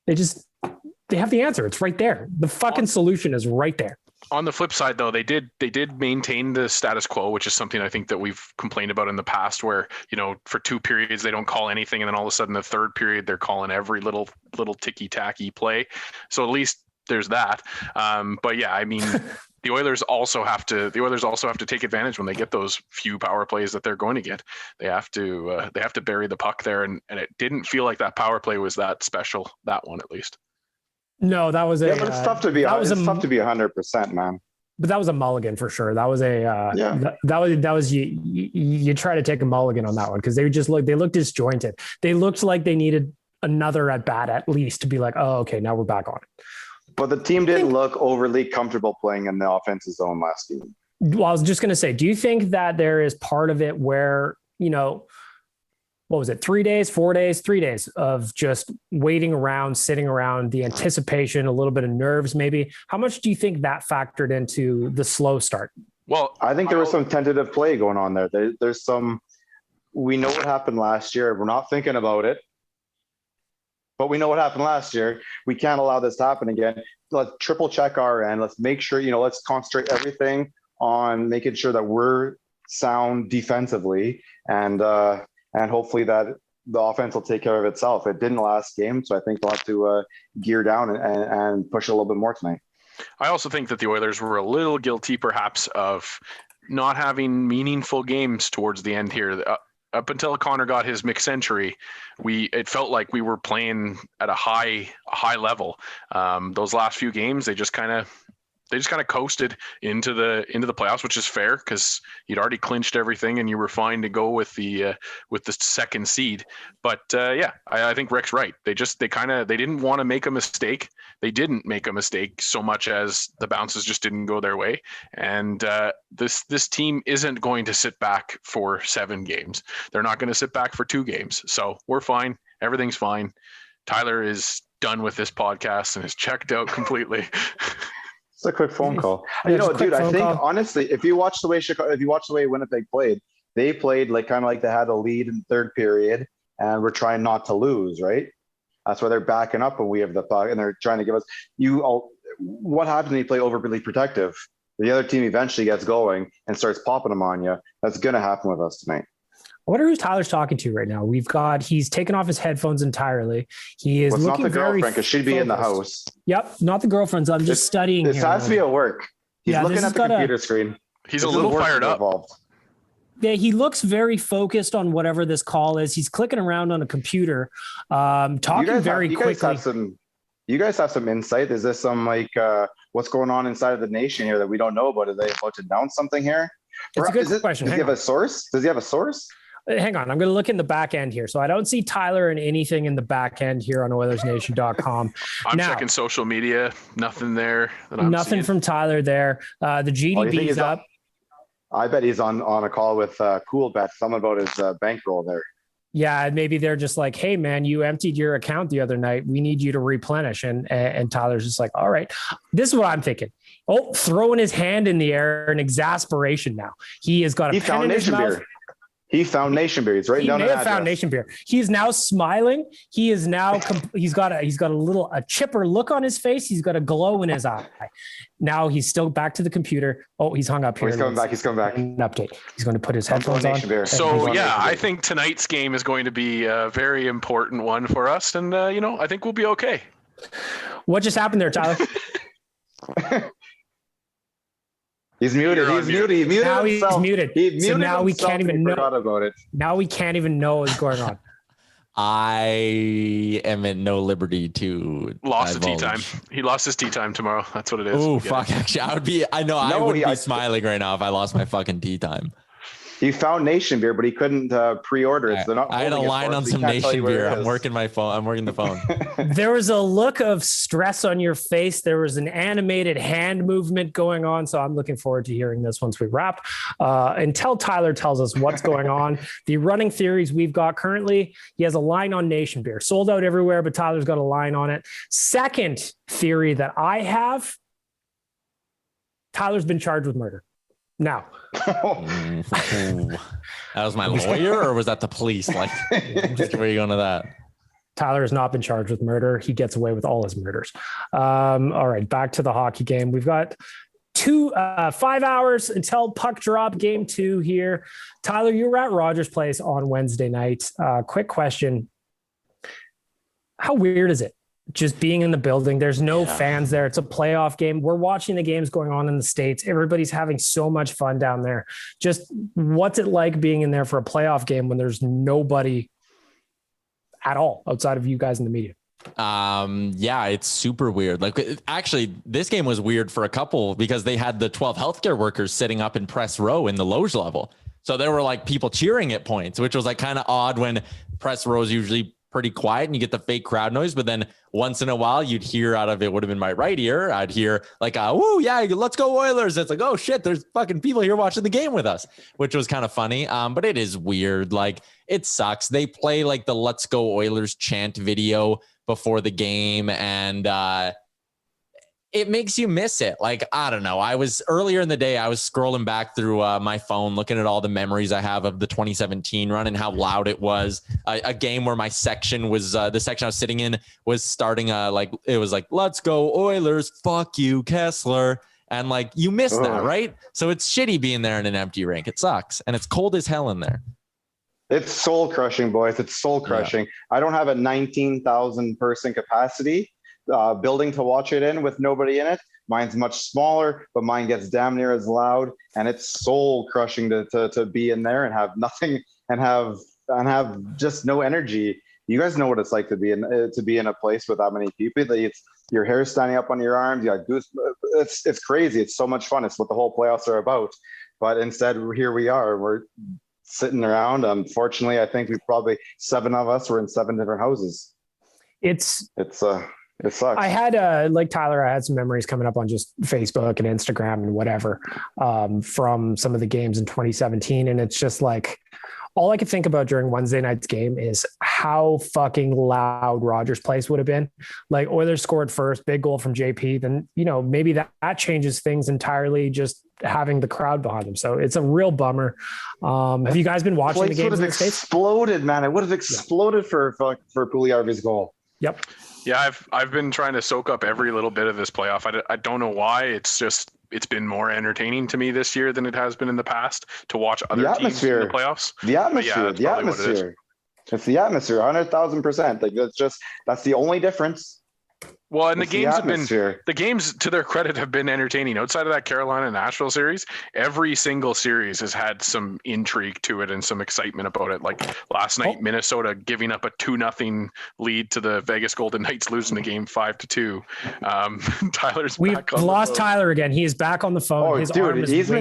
They have the answer. It's right there. The fucking solution is right there. On the flip side, though, they did maintain the status quo, which is something I think that we've complained about in the past, where, you know, for 2 periods they don't call anything, and then all of a sudden the third period they're calling every little ticky tacky play. So at least there's that. But yeah, I mean, the Oilers also have to take advantage when they get those few power plays that they're going to get. They have to bury the puck there, and it didn't feel like that power play was that special. That one, at least. No, that was but it's tough to be. It's tough to be 100%, man. But that was a mulligan for sure. That was that was you try to take a mulligan on that one because they looked disjointed. They looked like they needed another at bat at least to be like, oh, okay, now we're back on it. But the team didn't look overly comfortable playing in the offensive zone last game. Well, I was just going to say, do you think that there is part of it where, you know, what was it? 3 days, 4 days, 3 days of just waiting around, sitting around, the anticipation, a little bit of nerves, maybe. How much do you think that factored into the slow start? Well, I think there was some tentative play going on there. There's some, we know what happened last year. We're not thinking about it, but we know what happened last year. We can't allow this to happen again. Let's triple check our end. Let's make sure, you know, let's concentrate everything on making sure that we're sound defensively and hopefully that the offense will take care of itself. It didn't last game, so I think they'll have to gear down and push a little bit more tonight. I also think that the Oilers were a little guilty, perhaps, of not having meaningful games towards the end here. Up until Connor got his mid-century, it felt like we were playing at a high level. Those last few games, they just kind of coasted into the playoffs, which is fair because you'd already clinched everything and you were fine to go with the second seed. But I think Rick's right. They didn't want to make a mistake. They didn't make a mistake so much as the bounces just didn't go their way. And this team isn't going to sit back for 7 games. They're not going to sit back for 2 games. So we're fine. Everything's fine. Tyler is done with this podcast and is checked out completely. It's a quick phone call. You know, dude, I think honestly, if you watch the way Winnipeg played, they played like kind of like they had a lead in third period and we're trying not to lose, right? That's why they're backing up when we have the puck and they're trying to give us what happens when you play overly protective? The other team eventually gets going and starts popping them on you. That's going to happen with us tonight. I wonder who Tyler's talking to right now. He's taken off his headphones entirely. He is looking not the very girlfriend because she'd be in the house. Yep, not the girlfriend's. I'm just studying. This has to be at work. He's looking at the computer screen. He's a little fired up. Involved. Yeah, he looks very focused on whatever this call is. He's clicking around on a computer, talking very quickly. You guys have some insight. Is this some like what's going on inside of the nation here that we don't know about? Are they about to announce something here? It's a good question. Does he have a source? Hang on. I'm going to look in the back end here. So I don't see Tyler in anything in the back end here on Oilersnation.com. I'm checking social media. Nothing there. Nothing from Tyler there. The GDB's up. I bet he's on a call with Coolbet. Something about his bankroll there. Yeah, maybe they're just like, hey, man, you emptied your account the other night. We need you to replenish. And Tyler's just like, all right. This is what I'm thinking. Oh, throwing his hand in the air in exasperation now. He has got a pen in his mouth. He found Nation Beer. He's right down there. He found Nation Beer. He's now smiling. He is now. He's got a chipper look on his face. He's got a glow in his eye. Now he's still back to the computer. Oh, he's hung up here. He's coming back. An update. He's going to put his headphones on. So yeah, I think tonight's game is going to be a very important one for us, and I think we'll be okay. What just happened there, Tyler? He's muted. He's muted. Now he's muted. So now we can't even know about it. Now we can't even know what's going on. I am at no liberty to lost the tea time. He lost his tea time tomorrow. That's what it is. Oh fuck! Actually, I would be. I know I would be smiling right now if I lost my fucking tea time. He found Nation beer, but he couldn't pre-order it. So they're not I had a line on some Nation beer. I'm working my phone. I'm working the phone. There was a look of stress on your face. There was an animated hand movement going on. So I'm looking forward to hearing this once we wrap. Until Tyler tells us what's going on, the running theories we've got currently, he has a line on Nation beer. Sold out everywhere, but Tyler's got a line on it. Second theory that I have, Tyler's been charged with murder. Now, that was my lawyer, or was that the police? Like, just where are you going to that? Tyler has not been charged with murder. He gets away with all his murders. All right, back to the hockey game. We've got 5 hours until puck drop, game 2 here. Tyler, you were at Rogers Place on Wednesday night. Quick question. How weird is it? Just being in the building, there's no fans there. It's a playoff game. We're watching the games going on in the States. Everybody's having so much fun down there. Just what's it like being in there for a playoff game when there's nobody at all outside of you guys in the media? Yeah, it's super weird. Like, actually, this game was weird for a couple because they had the 12 healthcare workers sitting up in press row in the loge level. So there were like people cheering at points, which was like kind of odd when press row is usually pretty quiet and you get the fake crowd noise, but then once in a while you'd hear out of it would have been my right ear. I'd hear like, woo, yeah, let's go Oilers. It's like, oh shit, there's fucking people here watching the game with us, which was kind of funny. But it is weird. Like, it sucks. They play like the Let's Go Oilers chant video before the game, and it makes you miss it. Like, I don't know. Earlier in the day, I was scrolling back through my phone, looking at all the memories I have of the 2017 run and how loud it was. A game where my section was, the section I was sitting in was starting, it was like, let's go Oilers, fuck you, Kessler. And like, you miss that, right? So it's shitty being there in an empty rink. It sucks. And it's cold as hell in there. It's soul crushing, boys. It's soul crushing. Yeah. I don't have a 19,000 person capacity building to watch it in with nobody in it. Mine's much smaller, but mine gets damn near as loud, and it's soul crushing to be in there and have nothing and have just no energy. You guys know what it's like to be in a place with that many people. It's your hair standing up on your arms. You got goose. It's crazy. It's so much fun. It's what the whole playoffs are about. But instead, here we are. We're sitting around. Unfortunately, I think we probably 7 of us were in 7 different houses. It sucks. I had like Tyler, I had some memories coming up on just Facebook and Instagram and whatever from some of the games in 2017. And it's just like, all I could think about during Wednesday night's game is how fucking loud Rogers Place would have been. Like, Oilers scored first, big goal from JP. Then, maybe that changes things entirely, just having the crowd behind them. So it's a real bummer. Have you guys been watching the games in the States? Exploded, man. It would have exploded for Puljujärvi's goal. Yep. Yeah, I've been trying to soak up every little bit of this playoff. I don't know why. It's been more entertaining to me this year than it has been in the past to watch other teams in the playoffs. The atmosphere. It's the atmosphere, 100,000%. Like, that's the only difference. Well, and the games, to their credit, have been entertaining. Outside of that Carolina Nashville series, every single series has had some intrigue to it and some excitement about it. Like last night, Minnesota giving up a 2-0 lead to the Vegas Golden Knights, losing the game 5-2. Tyler's We've back on lost the phone. Tyler again. He is back on the phone. Oh, his dude, arm is he's waving.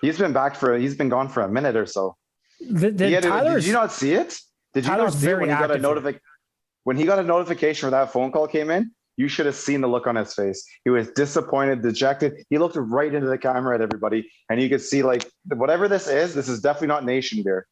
he's been gone for a minute or so. Did you not see it? Did you not see it when he got a notification? When he got a notification where that phone call came in, you should have seen the look on his face. He was disappointed, dejected. He looked right into the camera at everybody, and you could see, like, whatever this is definitely not Nation beer.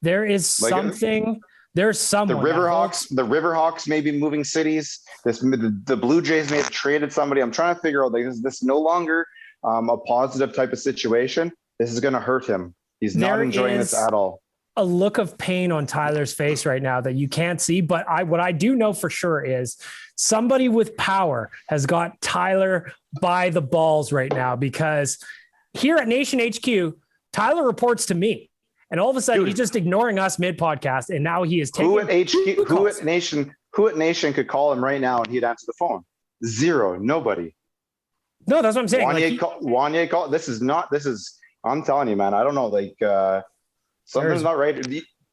There is like something. There's someone. The Riverhawks may be moving cities. The Blue Jays may have traded somebody. I'm trying to figure out, like, this is no longer a positive type of situation. This is going to hurt him. He's not enjoying this at all. A look of pain on Tyler's face right now that you can't see, but what I do know for sure is somebody with power has got Tyler by the balls right now, because here at Nation HQ, Tyler reports to me, and all of a sudden he's just ignoring us mid podcast, and now he is taking who at Nation could call him right now and he'd answer the phone. Zero, nobody. No, that's what I'm saying. Wanye call. This is. I'm telling you, man. I don't know. Like. Something's not right.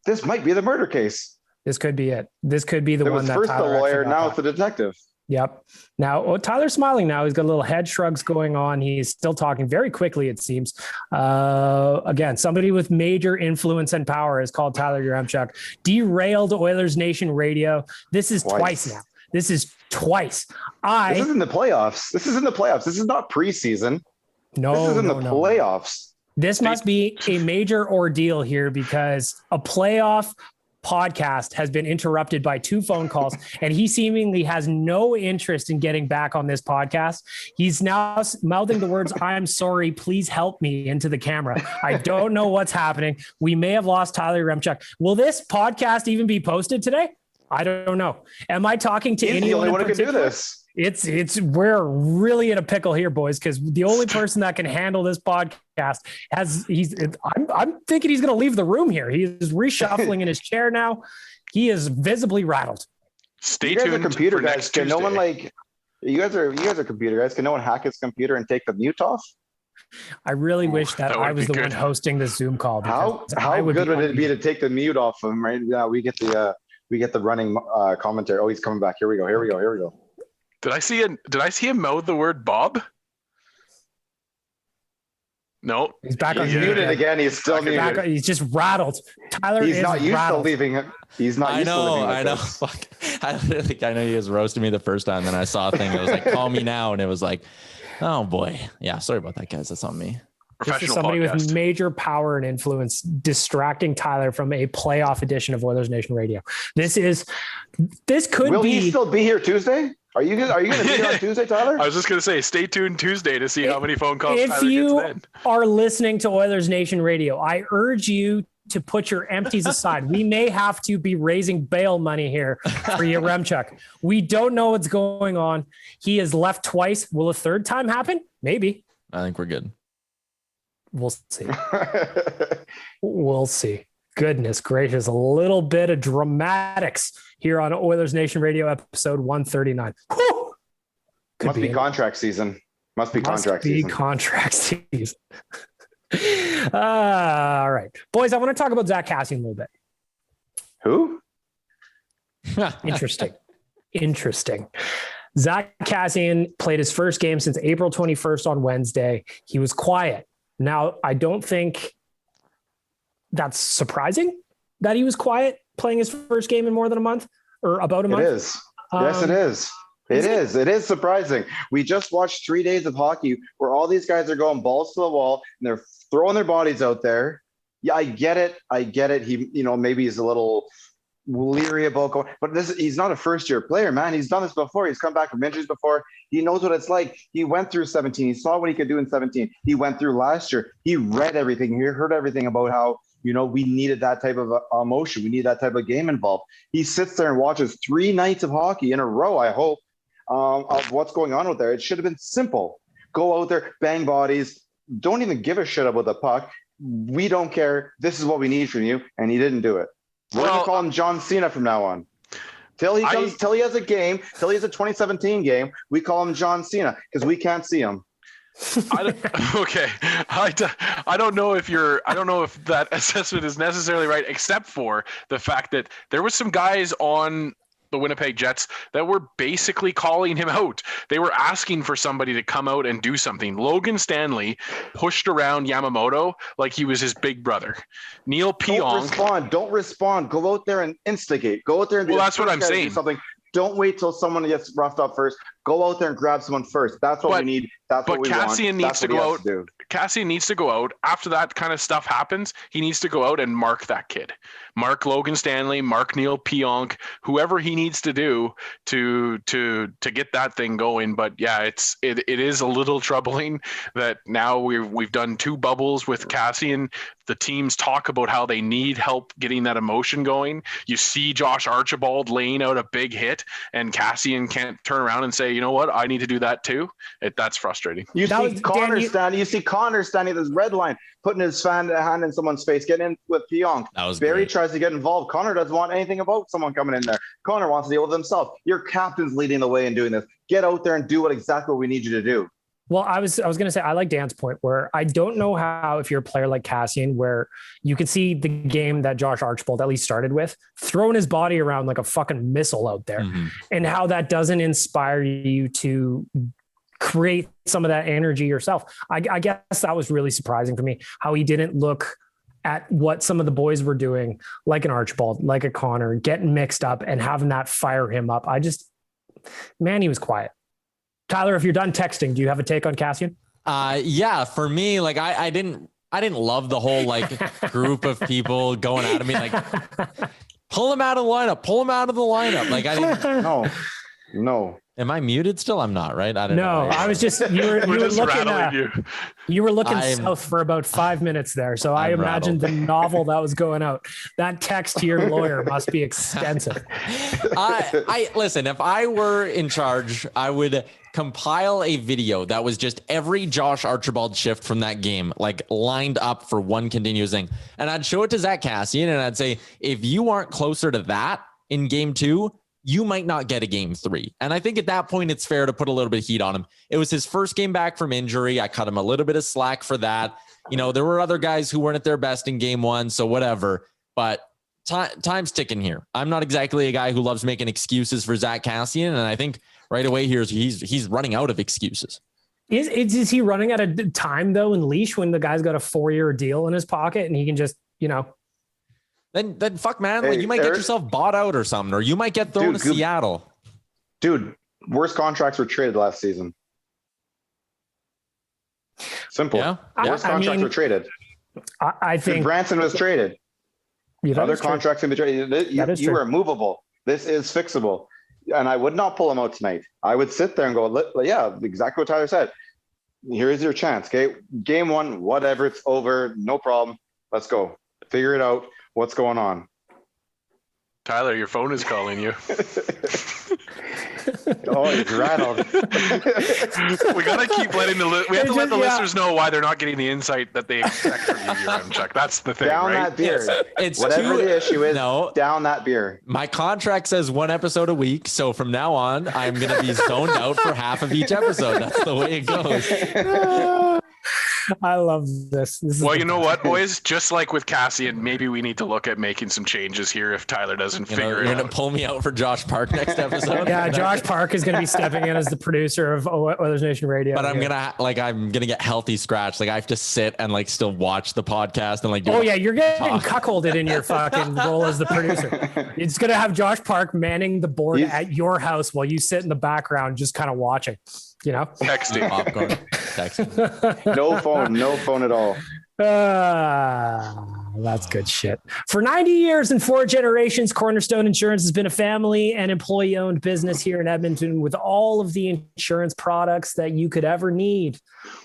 This might be the murder case. This could be it. This could be the one that first Tyler the lawyer, now it's the detective. Yep. Now, Tyler's smiling now. He's got little head shrugs going on. He's still talking very quickly, it seems. Again, somebody with major influence and power is called Tyler Yaremchuk. Derailed Oilers Nation Radio. This is twice now. This is twice. This is in the playoffs. This is not preseason. No, this is in the playoffs. This must be a major ordeal here because a playoff podcast has been interrupted by 2 phone calls, and he seemingly has no interest in getting back on this podcast. He's now mouthing the words, "I'm sorry, please help me," into the camera. I don't know what's happening. We may have lost Tyler Yaremchuk. Will this podcast even be posted today? I don't know. Am I talking to anyone? The only one who can do this. We're really in a pickle here, boys, because the only person that can handle this podcast I'm thinking he's going to leave the room here. He is reshuffling in his chair now. He is visibly rattled. Stay tuned. Computer guys. Can no one you guys are computer guys? Can no one hack his computer and take the mute off? I really wish that I was the one hosting the Zoom call. How good would it be to take the mute off of him right now? We get the running commentary. Oh, he's coming back. Here we go. Did I see him mouth the word Bob? No. He's back on muted again. He's still muted. He's just rattled. Tyler he's is not used rattled. to leaving him. He's not used to leaving. I know. Fuck. I know he was roasting me the first time. Then I saw a thing that was like, "Call me now," and it was like, "Oh boy, yeah." Sorry about that, guys. That's on me. This is somebody with major power and influence distracting Tyler from a playoff edition of Oilers Nation Radio. This could Will be. Will he still be here Tuesday? Are you going to be here on Tuesday, Tyler? I was just going to say, stay tuned Tuesday to see how many phone calls if Tyler you gets then. Are listening to Oilers Nation Radio, I urge you to put your empties aside. We may have to be raising bail money here for Yaremchuk. We don't know what's going on. He has left twice. Will a third time happen? Maybe. I think we're good. We'll see. We'll see. Goodness gracious. A little bit of dramatics here on Oilers Nation Radio episode 139. Whew! Must be contract season. Must be contract season. All right. Boys, I want to talk about Zack Kassian a little bit. Who? Interesting. Zack Kassian played his first game since April 21st on Wednesday. He was quiet. Now, I don't think that's surprising that he was quiet playing his first game in more than a month or about a month. It is. Yes, it is. It is surprising. We just watched 3 days of hockey where all these guys are going balls to the wall and they're throwing their bodies out there. Yeah, I get it. He, maybe he's a little leery about going, but he's not a first-year player, man. He's done this before. He's come back from injuries before. He knows what it's like. He went through 17. He saw what he could do in 17. He went through last year. He read everything. He heard everything about how, we needed that type of emotion. We need that type of game involved. He sits there and watches 3 nights of hockey in a row, I hope, of what's going on out there. It should have been simple. Go out there, bang bodies. Don't even give a shit about the puck. We don't care. This is what we need from you. And he didn't do it. We're going to call him John Cena from now on. Till he has a game, till he has a 2017 game, we call him John Cena because we can't see him. Okay. I don't know if that assessment is necessarily right, except for the fact that there was some guys on the Winnipeg Jets that were basically calling him out. They were asking for somebody to come out and do something. Logan Stanley pushed around Yamamoto like he was his big brother. Neil Pionk. Don't respond. Go out there and instigate. Go out there and that's what I'm saying. Something. Don't wait till someone gets roughed up first. Go out there and grab someone first. That's what we need. That's what we want. But Kassian needs to go out. Kassian needs to go out. After that kind of stuff happens, he needs to go out and mark that kid. Mark Logan Stanley, mark Neil Pionk, whoever he needs to do to get that thing going. But yeah, it is a little troubling that now we've done 2 bubbles with Kassian. The teams talk about how they need help getting that emotion going. You see Josh Archibald laying out a big hit, and Kassian can't turn around and say, you know what, I need to do that too. That's frustrating. You see Connor standing at this red line, putting his hand in someone's face, getting in with Pionk. Barry tries to get involved. Connor doesn't want anything about someone coming in there. Connor wants to deal with himself. Your captain's leading the way in doing this. Get out there and do exactly what we need you to do. Well, I was going to say, I like Dan's point where I don't know how, if you're a player like Kassian, where you can see the game that Josh Archibald at least started with, throwing his body around like a fucking missile out there, and how that doesn't inspire you to create some of that energy yourself. I guess that was really surprising for me, how he didn't look at what some of the boys were doing, like an Archibald, like a Connor, getting mixed up and having that fire him up. He was quiet. Tyler, if you're done texting, do you have a take on Kassian? Yeah, for me, like I didn't love the whole like group of people going at me, like pull him out of the lineup. Like I didn't. No. Am I muted still? I'm not, right? I don't know. I was just, you were looking, you were looking south for about 5 minutes there. So I imagined the novel that was going out. That text to your lawyer must be extensive. I listen, if I were in charge, I would compile a video that was just every Josh Archibald shift from that game, like lined up for one continuous thing. And I'd show it to Zack Kassian and I'd say, if you aren't closer to that in game 2, you might not get a game 3. And I think at that point, it's fair to put a little bit of heat on him. It was his first game back from injury. I cut him a little bit of slack for that. You know, there were other guys who weren't at their best in game 1. So whatever, but time's ticking here. I'm not exactly a guy who loves making excuses for Zack Kassian. And I think right away here, he's running out of excuses. Is he running out of time though in leash when the guy's got a 4-year deal in his pocket and he can just, Then fuck, man. Like you might get yourself bought out or something, or you might get thrown to Seattle. Dude, worst contracts were traded last season. Simple. Yeah. Worst contracts were traded. I think Branson was traded. Yeah, other contracts can be traded. You are movable. This is fixable. And I would not pull him out tonight. I would sit there and go, yeah, exactly what Tyler said. Here's your chance. Okay. Game 1, whatever, it's over. No problem. Let's go. Figure it out. What's going on? Tyler, your phone is calling you. Oh, he's rattled. We gotta keep letting we have to let the listeners know why they're not getting the insight that they expect from you, Chuck. That's the thing, down right? That beer. It's whatever the issue is. No, down that beer. My contract says 1 episode a week, so from now on, I'm gonna be zoned out for half of each episode. That's the way it goes. I love this. Well, you know what, boys? Just like with Kassian, maybe we need to look at making some changes here if Tyler doesn't figure it out. You're going to pull me out for Josh Park next episode? Yeah, Josh Park is going to be stepping in as the producer of Oilersnation Radio. But I'm going to get healthy scratch. Like I have to sit and like still watch the podcast and like you're getting cuckolded in your fucking role as the producer. It's going to have Josh Park manning the board at your house while you sit in the background just kind of watching. Texting. Popcorn. Texting. No phone at all. That's good shit. For 90 years and 4 generations, Cornerstone Insurance has been a family and employee-owned business here in Edmonton with all of the insurance products that you could ever need.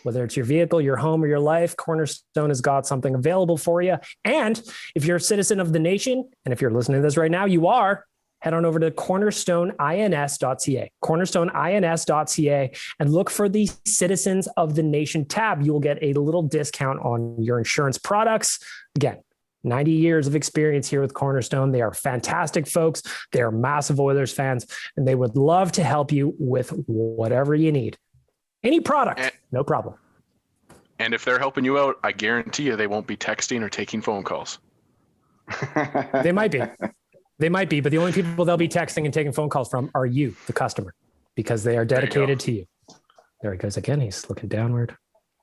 Whether it's your vehicle, your home, or your life, Cornerstone has got something available for you. And if you're a citizen of the nation, and if you're listening to this right now, you are, head on over to cornerstoneins.ca, cornerstoneins.ca, and look for the Citizens of the Nation tab. You will get a little discount on your insurance products. Again, 90 years of experience here with Cornerstone. They are fantastic folks. They are massive Oilers fans, and they would love to help you with whatever you need. Any product, no problem. And if they're helping you out, I guarantee you they won't be texting or taking phone calls. They might be. But the only people they'll be texting and taking phone calls from are you, the customer, because they are dedicated to you. There he goes again. He's looking downward.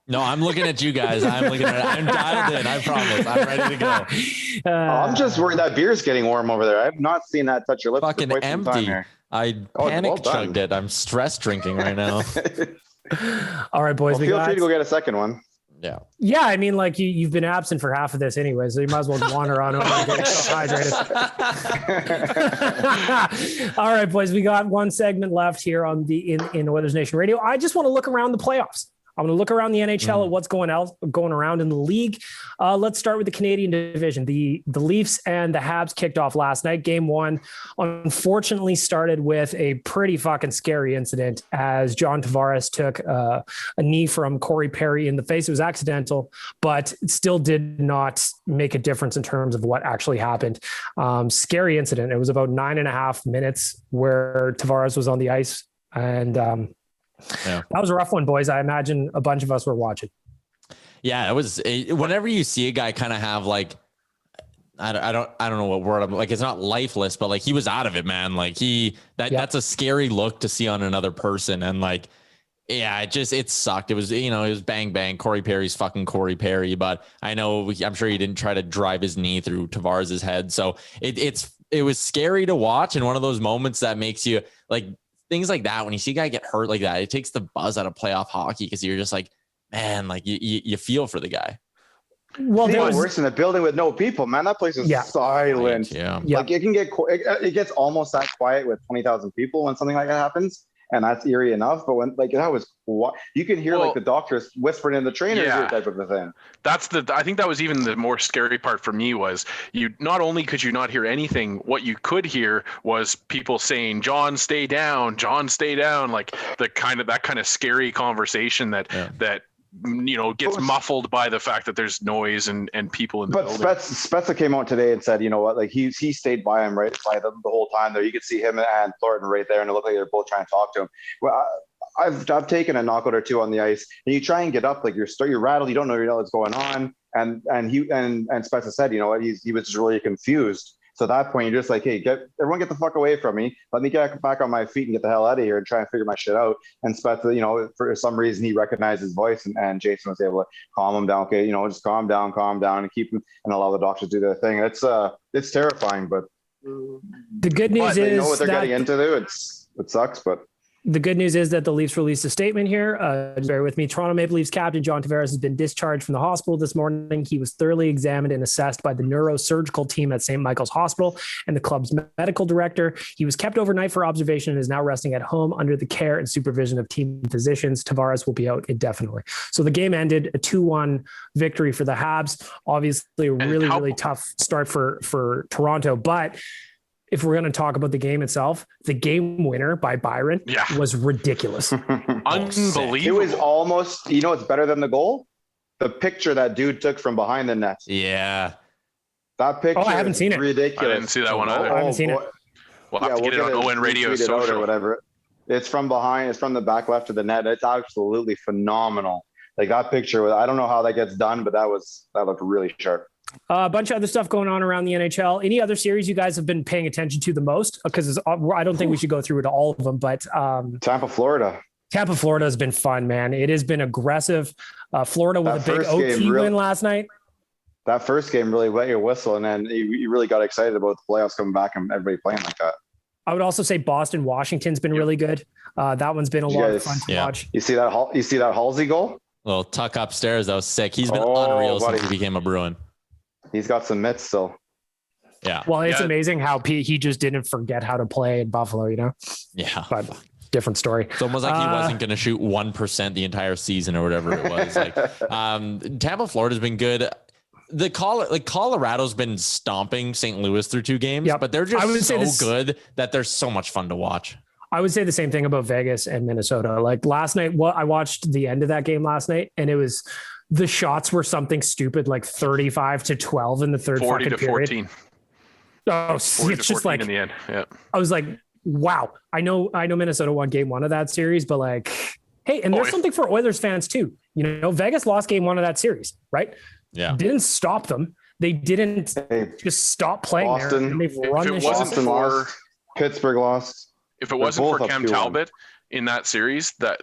No, I'm looking at you guys. I'm dialed in. I promise. I'm ready to go. I'm just worried that beer's getting warm over there. I've not seen that touch your lips. Fucking empty. I panic chugged it. I'm stress drinking right now. All right, boys. Feel free to go get a second one. Yeah. I mean, like you've been absent for half of this anyway, so you might as well wander on over and get yourself hydrated. All right, boys, we got one segment left here on in Oilers Nation Radio. I just want to look around the playoffs. I'm going to look around the NHL at what's going around in the league. Let's start with the Canadian division. The Leafs and the Habs kicked off last night. Game 1, unfortunately, started with a pretty fucking scary incident as John Tavares took a knee from Corey Perry in the face. It was accidental, but it still did not make a difference in terms of what actually happened. Scary incident. It was about 9.5 minutes where Tavares was on the ice, and That was a rough one, boys. I imagine a bunch of us were watching. Yeah, it was. Whenever you see a guy kind of have like, I don't know what word I'm like. It's not lifeless, but like he was out of it, man. Like that's a scary look to see on another person. And like, yeah, it sucked. It was, it was bang, bang. Corey Perry's fucking Corey Perry, but I'm sure he didn't try to drive his knee through Tavares's head. So it was scary to watch. And one of those moments that makes you like things like that. When you see a guy get hurt like that, it takes the buzz out of playoff hockey. Cause you're just like, man, like you feel for the guy. Well, there was worse in a building with no people, man. That place is silent. Yeah. Like it gets almost that quiet with 20,000 people when something like that happens, and that's eerie enough. But when that was, you can hear like the doctors whispering in the trainers type of a thing. I think that was even the more scary part for me was you not only could you not hear anything, what you could hear was people saying, "John, stay down, John, stay down," like that kind of scary conversation that gets muffled by the fact that there's noise and people in the building. But Spezza came out today and said, you know what, like he stayed by him right by the whole time there. You could see him and Thornton right there, and it looked like they're both trying to talk to him. Well, I've taken a knockout or two on the ice, and you try and get up, like you're rattled, you don't know what's going on, and Spezza said, you know what, he was just really confused. So at that point, you're just like, hey, everyone get the fuck away from me. Let me get back on my feet and get the hell out of here and try and figure my shit out. And Spezza, for some reason, he recognized his voice, and Jason was able to calm him down. Okay, just calm down, and keep him and allow the doctors to do their thing. It's terrifying, but the good news is they know what they're getting into. It sucks, but. The good news is that the Leafs released a statement here. Bear with me. Toronto Maple Leafs captain John Tavares has been discharged from the hospital this morning. He was thoroughly examined and assessed by the neurosurgical team at St. Michael's Hospital and the club's medical director. He was kept overnight for observation and is now resting at home under the care and supervision of team physicians. Tavares will be out indefinitely. So the game ended a 2-1 victory for the Habs. Obviously, a really, really tough start for Toronto, but if we're going to talk about the game itself, the game winner by Byron was ridiculous. Unbelievable. It was almost, it's better than the goal? The picture that dude took from behind the net. Yeah. That picture I haven't seen it. Ridiculous. I didn't see that one either. I haven't seen it. We'll have to get it on ON Radio social. Or whatever. It's from behind. It's from the back left of the net. It's absolutely phenomenal. Like that picture, I don't know how that gets done, but that looked really sharp. A bunch of other stuff going on around the NHL. Any other series you guys have been paying attention to the most? Because I don't think we should go through to all of them, but Tampa, Florida has been fun, man. It has been aggressive. Florida with a big OT win last night. That first game really wet your whistle, and then you really got excited about the playoffs coming back and everybody playing like that. I would also say Boston, Washington's been really good. That one's been a lot of fun to watch. You see that Halsey goal? Little tuck upstairs. That was sick. He's been unreal since he became a Bruin. He's got some mitts still. Yeah. Well, it's amazing how he just didn't forget how to play in Buffalo, Yeah. But different story. It's almost like he wasn't going to shoot 1% the entire season or whatever it was. Like, Tampa, Florida's been good. Colorado's been stomping St. Louis through 2 games, but they're just good that they're so much fun to watch. I would say the same thing about Vegas and Minnesota. Like last night, I watched the end of that game last night, and it was the shots were something stupid like 35-12 in the third 40 fucking to period. 14. Oh, it's just like in the end. Yeah. I was like, wow. I know Minnesota won game 1 of that series, but like, hey, and there's something for Oilers fans too. Vegas lost game 1 of that series, right? Yeah. Didn't stop them. They didn't just stop playing Boston, there. And they've run the Boston lost. Pittsburgh lost. If it wasn't for Cam Talbot in that series, that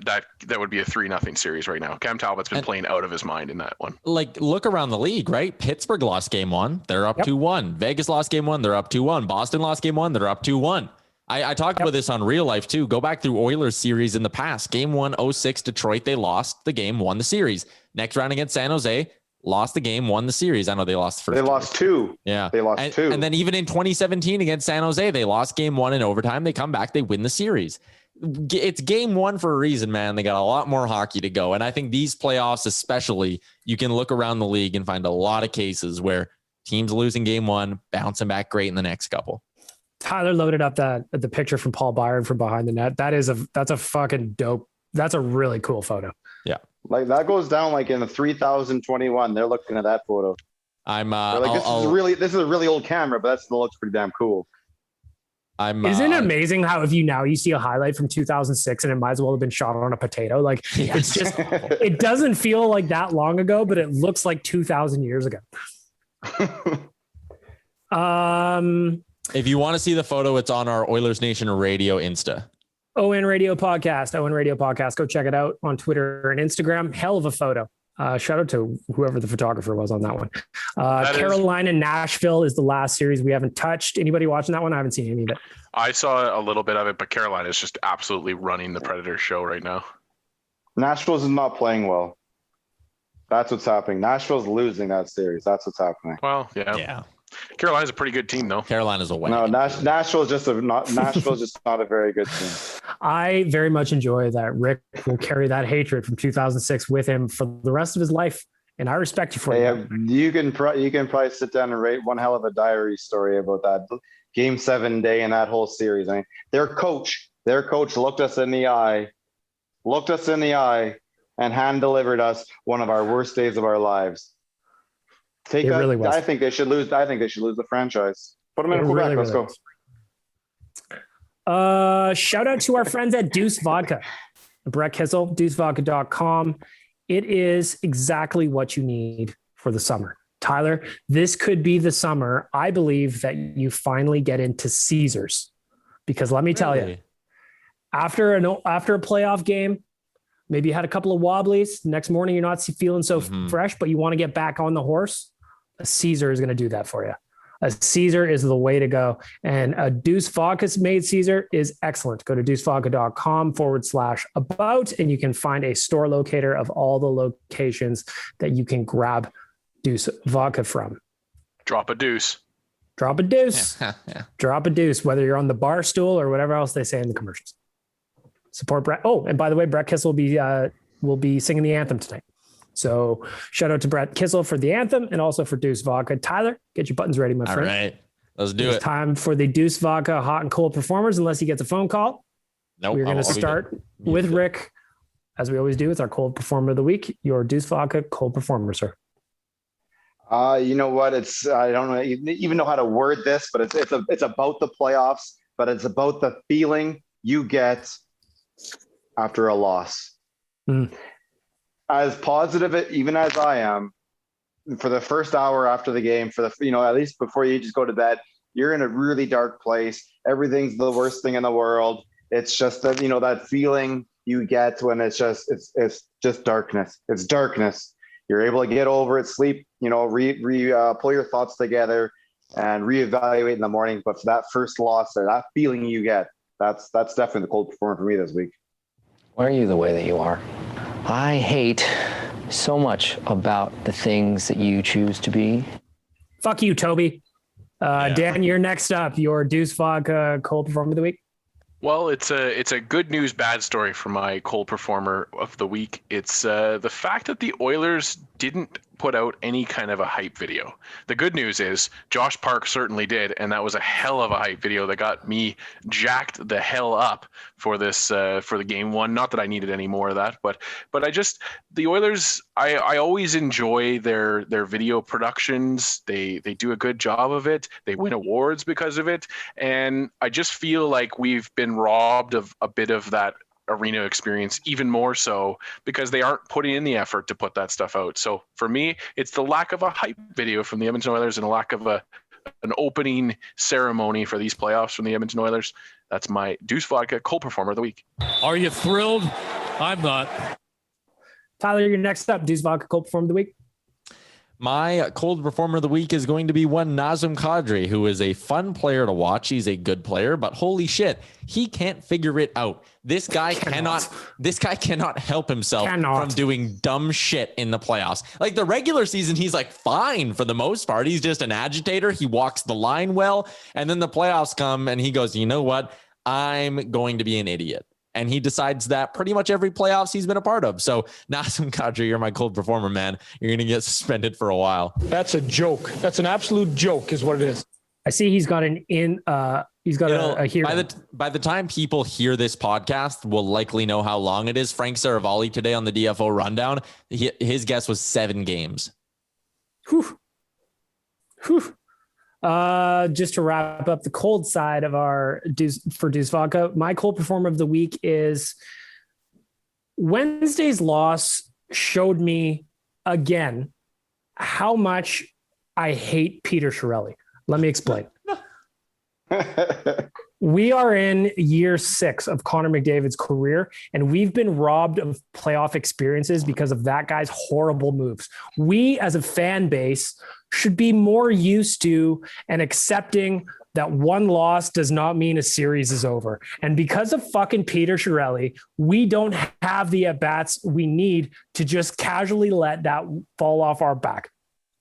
would be a 3-0 series right now. Cam Talbot's been playing out of his mind in that one. Like, look around the league, right? Pittsburgh lost game 1. They're up 2-1. Vegas lost game 1. They're up 2-1. Boston lost game 1. They're up 2-1. I talked about this on Real Life too. Go back through Oilers series in the past. Game 1, 06 Detroit. They lost the game, won the series. Next round against San Jose, lost the game, won the series. I know they lost the first. They lost 2. Yeah. They lost 2. And then even in 2017 against San Jose, they lost game 1 in overtime. They come back, they win the series. It's game 1 for a reason, man. They got a lot more hockey to go. And I think these playoffs, especially, you can look around the league and find a lot of cases where teams losing game 1, bouncing back great in the next couple. Tyler loaded up the picture from Paul Byron from behind the net. That's a fucking dope. That's a really cool photo. Yeah. Like that goes down like in the 3021. They're looking at that photo. I'm this is a really old camera, but that still looks pretty damn cool. Isn't it amazing how if you see a highlight from 2006 and it might as well have been shot on a potato? Like it's just, it doesn't feel like that long ago, but it looks like 2000 years ago. If you want to see the photo, it's on our Oilers Nation Radio Insta. ON Radio Podcast. Go check it out on Twitter and Instagram. Hell of a photo. Shout out to whoever the photographer was on that one. Carolina and Nashville is the last series we haven't touched. Anybody watching that one? I haven't seen any of it. I saw a little bit of it, but Carolina is just absolutely running the Predators show right now. Nashville's not playing well. That's what's happening. Nashville's losing that series. That's what's happening. Well, yeah. Carolina's a pretty good team, though. Carolina's a win. No, Nashville's just not a very good team. I very much enjoy that Rick will carry that hatred from 2006 with him for the rest of his life, and I respect you for it. You can probably sit down and rate one hell of a diary story about that Game 7 day and that whole series. I mean, their coach looked us in the eye, and hand delivered us one of our worst days of our lives. Really was. I think they should lose. The franchise. Put them in a Quebec. Let's go. Shout out to our friends at Deuce Vodka. Brett Kissel, deucevodka.com. It is exactly what you need for the summer. Tyler, this could be the summer. I believe that you finally get into Caesars, because let me tell you, after a playoff game, maybe you had a couple of wobblies. Next morning, you're not feeling so fresh, but you want to get back on the horse. A Caesar is going to do that for you. A Caesar is the way to go. And a Deuce Vodka made Caesar is excellent. Go to deucevodka.com/about, and you can find a store locator of all the locations that you can grab Deuce Vodka from. Drop a deuce. Drop a deuce. Drop a deuce, whether you're on the bar stool or whatever else they say in the commercials. Support Brett. Oh, and by the way, Brett Kissel will be singing the anthem tonight. So shout out to Brett Kissel for the anthem and also for Deuce Vodka. Tyler, get your buttons ready, my friend. All right, let's do it. It's time for the Deuce Vodka hot and cold performers, unless he gets a phone call. Nope. We're going to start with Rick, as we always do. It's our cold performer of the week. Your Deuce Vodka cold performer, sir. You know what? I don't even know how to word this, but it's about the playoffs, but it's about the feeling you get after a loss. As positive even as I am, for the first hour after the game, at least before you just go to bed, you're in a really dark place. Everything's the worst thing in the world. It's just that, that feeling you get when it's just darkness. It's darkness. You're able to get over it, sleep, pull your thoughts together and reevaluate in the morning. But for that first loss or that feeling you get, that's definitely the cold performer for me this week. Why are you the way that you are? I hate so much about the things that you choose to be. Fuck you, Toby. Dan, you're next up. Your Deuce Vodka cold performer of the week. Well, it's a good news, bad story for my cold performer of the week. It's the fact that the Oilers didn't put out any kind of a hype video. The good news is Josh Park certainly did, and that was a hell of a hype video that got me jacked the hell up for this for the game one. Not that I needed any more of that, but the Oilers. I always enjoy their video productions. They do a good job of it. They win awards because of it, and I just feel like we've been robbed of a bit of that arena experience, even more so because they aren't putting in the effort to put that stuff out. So for me, it's the lack of a hype video from the Edmonton Oilers and a lack of an opening ceremony for these playoffs from the Edmonton Oilers. That's my Deuce Vodka cold performer of the week. Are you thrilled? I'm not. Tyler, you're next up. Deuce Vodka cold performer of the week. My cold performer of the week is going to be one Nazem Kadri, who is a fun player to watch. He's a good player, but holy shit, he can't figure it out. This guy cannot help himself from doing dumb shit in the playoffs. Like the regular season, he's like fine for the most part. He's just an agitator. He walks the line well. And then the playoffs come and he goes, you know what? I'm going to be an idiot. And he decides that pretty much every playoffs he's been a part of. So Nazem Kadri, you're my cold performer, man. You're going to get suspended for a while. That's a joke. That's an absolute joke is what it is. I see he's got a hero. By the time people hear this podcast, we'll likely know how long it is. Frank Saravalli today on the DFO rundown, his guess was 7 games. Whew. Just to wrap up the cold side of our Deuce Vodka, my cold performer of the week is Wednesday's loss showed me again how much I hate Peter Chiarelli. Let me explain. We are in year 6 of Connor McDavid's career, and we've been robbed of playoff experiences because of that guy's horrible moves. We, as a fan base, should be more used to and accepting that one loss does not mean a series is over. And because of fucking Peter Chiarelli, we don't have the at-bats we need to just casually let that fall off our back.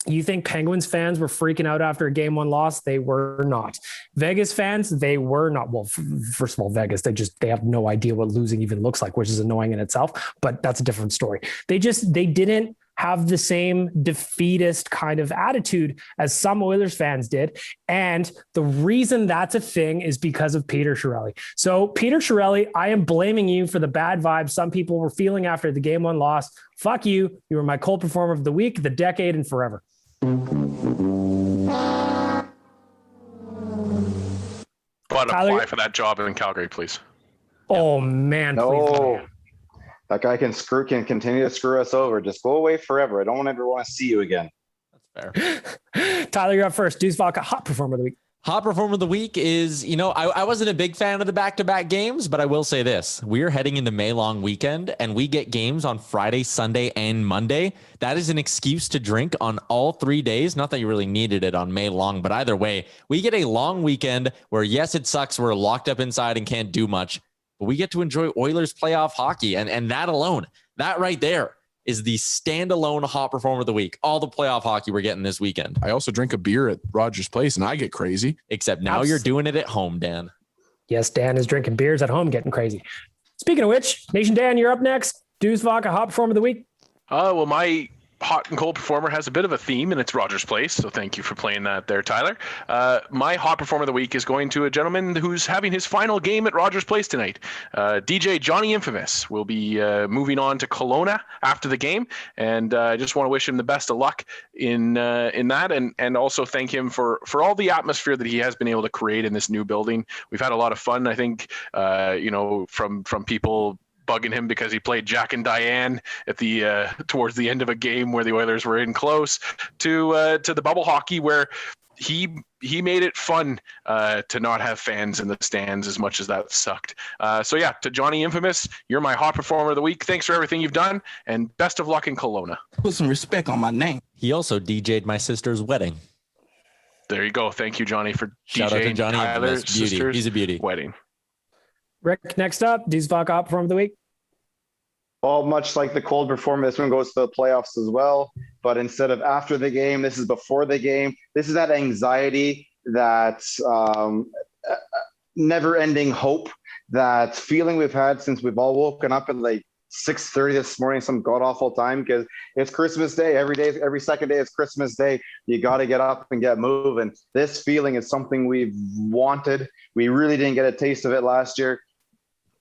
You think Penguins fans were freaking out after a game 1 loss? They were not. Vegas fans, they were not. Well, first of all, Vegas, they have no idea what losing even looks like, which is annoying in itself, but that's a different story. They didn't have the same defeatist kind of attitude as some Oilers fans did. And the reason that's a thing is because of Peter Chiarelli. So Peter Chiarelli, I am blaming you for the bad vibes some people were feeling after the game 1 loss. Fuck you. You were my cold performer of the week, the decade, and forever. But apply for that job in Calgary, please. Oh man, no. That guy can continue to screw us over. Just go away forever. I don't ever want to see you again. That's fair. Tyler, you're up first. Deuce Vodka, hot performer of the week. Hot performer of the week is, I wasn't a big fan of the back-to-back games, but I will say this. We're heading into May long weekend and we get games on Friday, Sunday, and Monday. That is an excuse to drink on all 3 days. Not that you really needed it on May long, but either way, we get a long weekend where, yes, it sucks. We're locked up inside and can't do much, but we get to enjoy Oilers playoff hockey. And that alone, that right there is the standalone hot performer of the week. All the playoff hockey we're getting this weekend. I also drink a beer at Rogers Place and I get crazy. Except now you're doing it at home, Dan. Yes, Dan is drinking beers at home, getting crazy. Speaking of which, Nation Dan, you're up next. Deuce Vodka, hot performer of the week. Well, my hot and cold performer has a bit of a theme, and it's Rogers Place. So thank you for playing that there, Tyler. My hot performer of the week is going to a gentleman who's having his final game at Rogers Place tonight. DJ Johnny Infamous will be moving on to Kelowna after the game, and I just want to wish him the best of luck in that, and also thank him for all the atmosphere that he has been able to create in this new building. We've had a lot of fun, I think, from people bugging him because he played Jack and Diane at the towards the end of a game where the Oilers were in close, to the bubble hockey where he made it fun to not have fans in the stands as much as that sucked. So yeah, to Johnny Infamous, you're my hot performer of the week. Thanks for everything you've done, and best of luck in Kelowna. Put some respect on my name. He also DJ'd my sister's wedding. There you go. Thank you, Johnny, for Shout out to Johnny Tyler's sister's He's a beauty. wedding. Rick, next up, Deuce Vodka, hot performer of the week. Well, much like the cold performance, this one goes to the playoffs as well. But instead of after the game, this is before the game. This is that anxiety, that never-ending hope, that feeling we've had since we've all woken up at like 6:30 this morning, some god-awful time, because it's Christmas Day. Every second day is Christmas Day. You got to get up and get moving. This feeling is something we've wanted. We really didn't get a taste of it last year.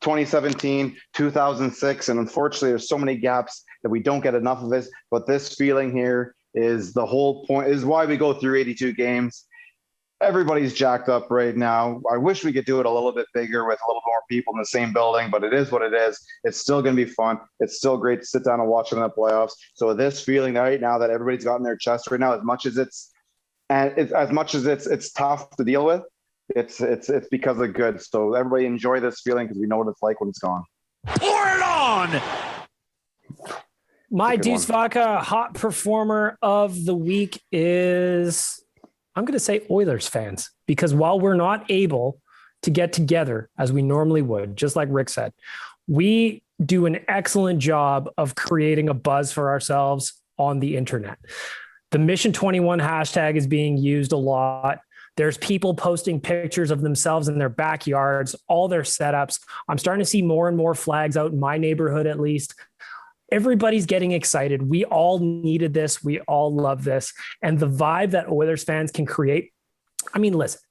2017, 2006, and unfortunately there's so many gaps that we don't get enough of it. But this feeling here is the whole point, is why we go through 82 games. Everybody's jacked up right now. I wish we could do it a little bit bigger with a little more people in the same building, but it is what it is. It's still going to be fun. It's still great to sit down and watch it in the playoffs. So this feeling right now that everybody's got in their chest right now, as much as it's tough to deal with, it's because of good. So everybody enjoy this feeling, because we know what it's like when it's gone. Pour it on! My Deuce Vodka hot performer of the week is, I'm going to say, Oilers fans, because while we're not able to get together as we normally would, just like Rick said, we do an excellent job of creating a buzz for ourselves on the internet. The Mission 21 hashtag is being used a lot. There's people posting pictures of themselves in their backyards, all their setups. I'm starting to see more and more flags out in my neighborhood, at least. Everybody's getting excited. We all needed this. We all love this. And the vibe that Oilers fans can create. I mean, listen,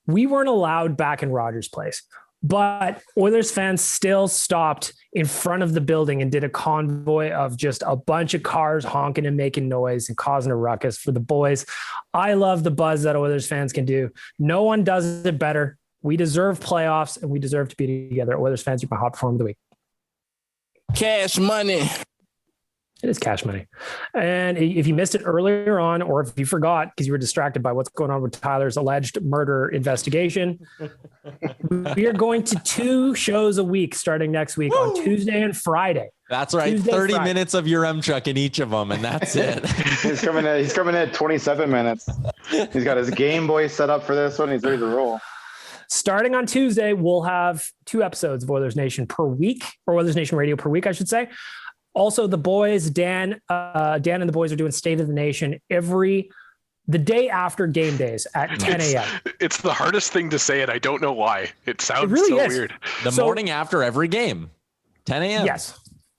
we weren't allowed back in Rogers Place. But Oilers fans still stopped in front of the building and did a convoy of just a bunch of cars honking and making noise and causing a ruckus for the boys. I love the buzz that Oilers fans can do. No one does it better. We deserve playoffs and we deserve to be together. Oilers fans, you're my hot performer of the week. Cash money. It is cash money. And if you missed it earlier on, or if you forgot because you were distracted by what's going on with Tyler's alleged murder investigation, we are going to 2 shows a week starting next week on Tuesday and Friday. That's right. Tuesday, 30 Friday. Minutes of your M-Chuck in each of them, and that's it. He's coming at 27 minutes. He's got his Game Boy set up for this one. He's ready to roll. Starting on Tuesday, we'll have 2 episodes of Oilers Nation per week, or Oilers Nation Radio per week, I should say. Also, the boys, Dan and the boys are doing State of the Nation the day after game days at 10 a.m. It's the hardest thing to say, and I don't know why. It sounds really so is. Weird. The morning after every game, 10 a.m. Yes,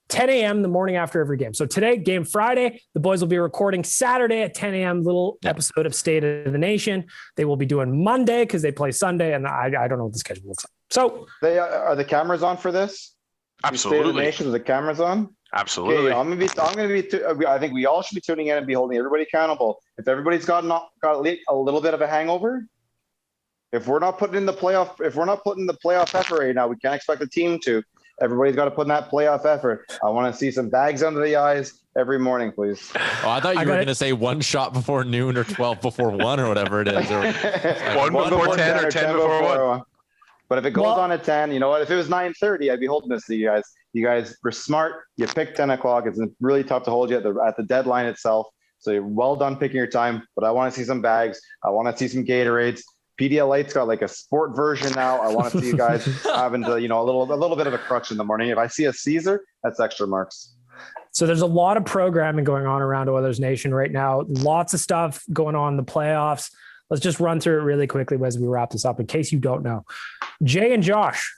10 a.m. the morning after every game. So today, game Friday, the boys will be recording Saturday at 10 a.m. little episode of State of the Nation. They will be doing Monday because they play Sunday, and I don't know what the schedule looks like. So are the cameras on for this? Absolutely. State of the Nation, are the cameras on? Absolutely. Okay, I think we all should be tuning in and be holding everybody accountable. If everybody's got a little bit of a hangover, if we're not putting in the playoff effort right now, we can't expect the team to. Everybody's got to put in that playoff effort. I want to see some bags under the eyes every morning, please. Oh, I thought you were going to say 1 shot before noon or 12 before 1 or whatever it is. Or, one before 10 or 10 before 1. But if it goes on at 10, you know what? If it was 9:30, I'd be holding this to you guys. You guys were smart. You picked 10 o'clock. It's really tough to hold you at the deadline itself. So you're well done picking your time. But I want to see some bags. I want to see some Gatorades. PDL8's got like a sport version now. I want to see you guys having to, a little bit of a crutch in the morning. If I see a Caesar, that's extra marks. So there's a lot of programming going on around Oilers Nation right now. Lots of stuff going on in the playoffs. Let's just run through it really quickly as we wrap this up in case you don't know. Jay and Josh,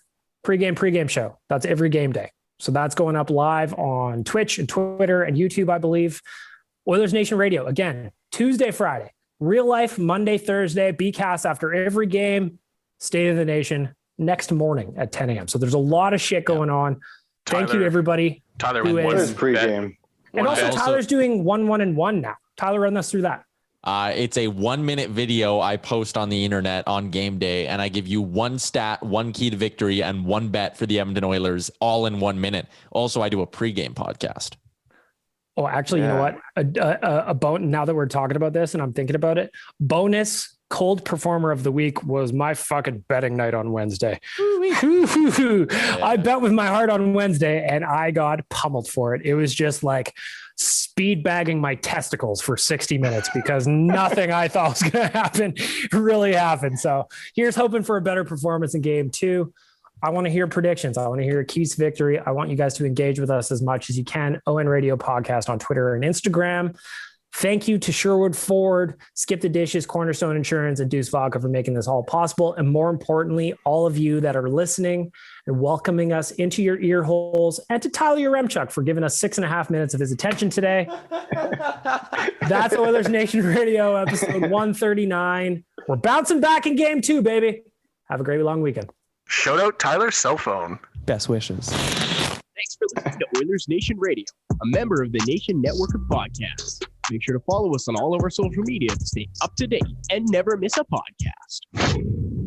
pregame show. That's every game day. So that's going up live on Twitch and Twitter and YouTube, I believe. Oilers Nation Radio, again, Tuesday, Friday. Real life, Monday, Thursday, BCast after every game. State of the Nation next morning at 10 a.m. So there's a lot of shit going on. Thank you, everybody. Tyler, is pregame. And also, Tyler's doing 1-1-1 now. Tyler, run us through that. It's a 1-minute video I post on the internet on game day, and I give you 1 stat, 1 key to victory, and 1 bet for the Edmonton Oilers all in 1 minute. Also, I do a pregame podcast. Oh, actually, You know what? Now that we're talking about this and I'm thinking about it, bonus cold performer of the week was my fucking betting night on Wednesday. I bet with my heart on Wednesday and I got pummeled for it. It was just like speed bagging my testicles for 60 minutes because nothing I thought was going to happen really happened. So here's hoping for a better performance in game 2. I want to hear predictions. I want to hear keys to victory. I want you guys to engage with us as much as you can. ON Radio Podcast on Twitter and Instagram. Thank you to Sherwood Ford, Skip the Dishes, Cornerstone Insurance, and Deuce Vodka for making this all possible. And more importantly, all of you that are listening and welcoming us into your ear holes, and to Tyler Yaremchuk for giving us 6.5 minutes of his attention today. That's Oilers Nation Radio, episode 139. We're bouncing back in game 2, baby. Have a great long weekend. Shout out Tyler's cell phone. Best wishes. Thanks for listening to Oilers Nation Radio, a member of the Nation Network of Podcasts. Make sure to follow us on all of our social media to stay up to date and never miss a podcast.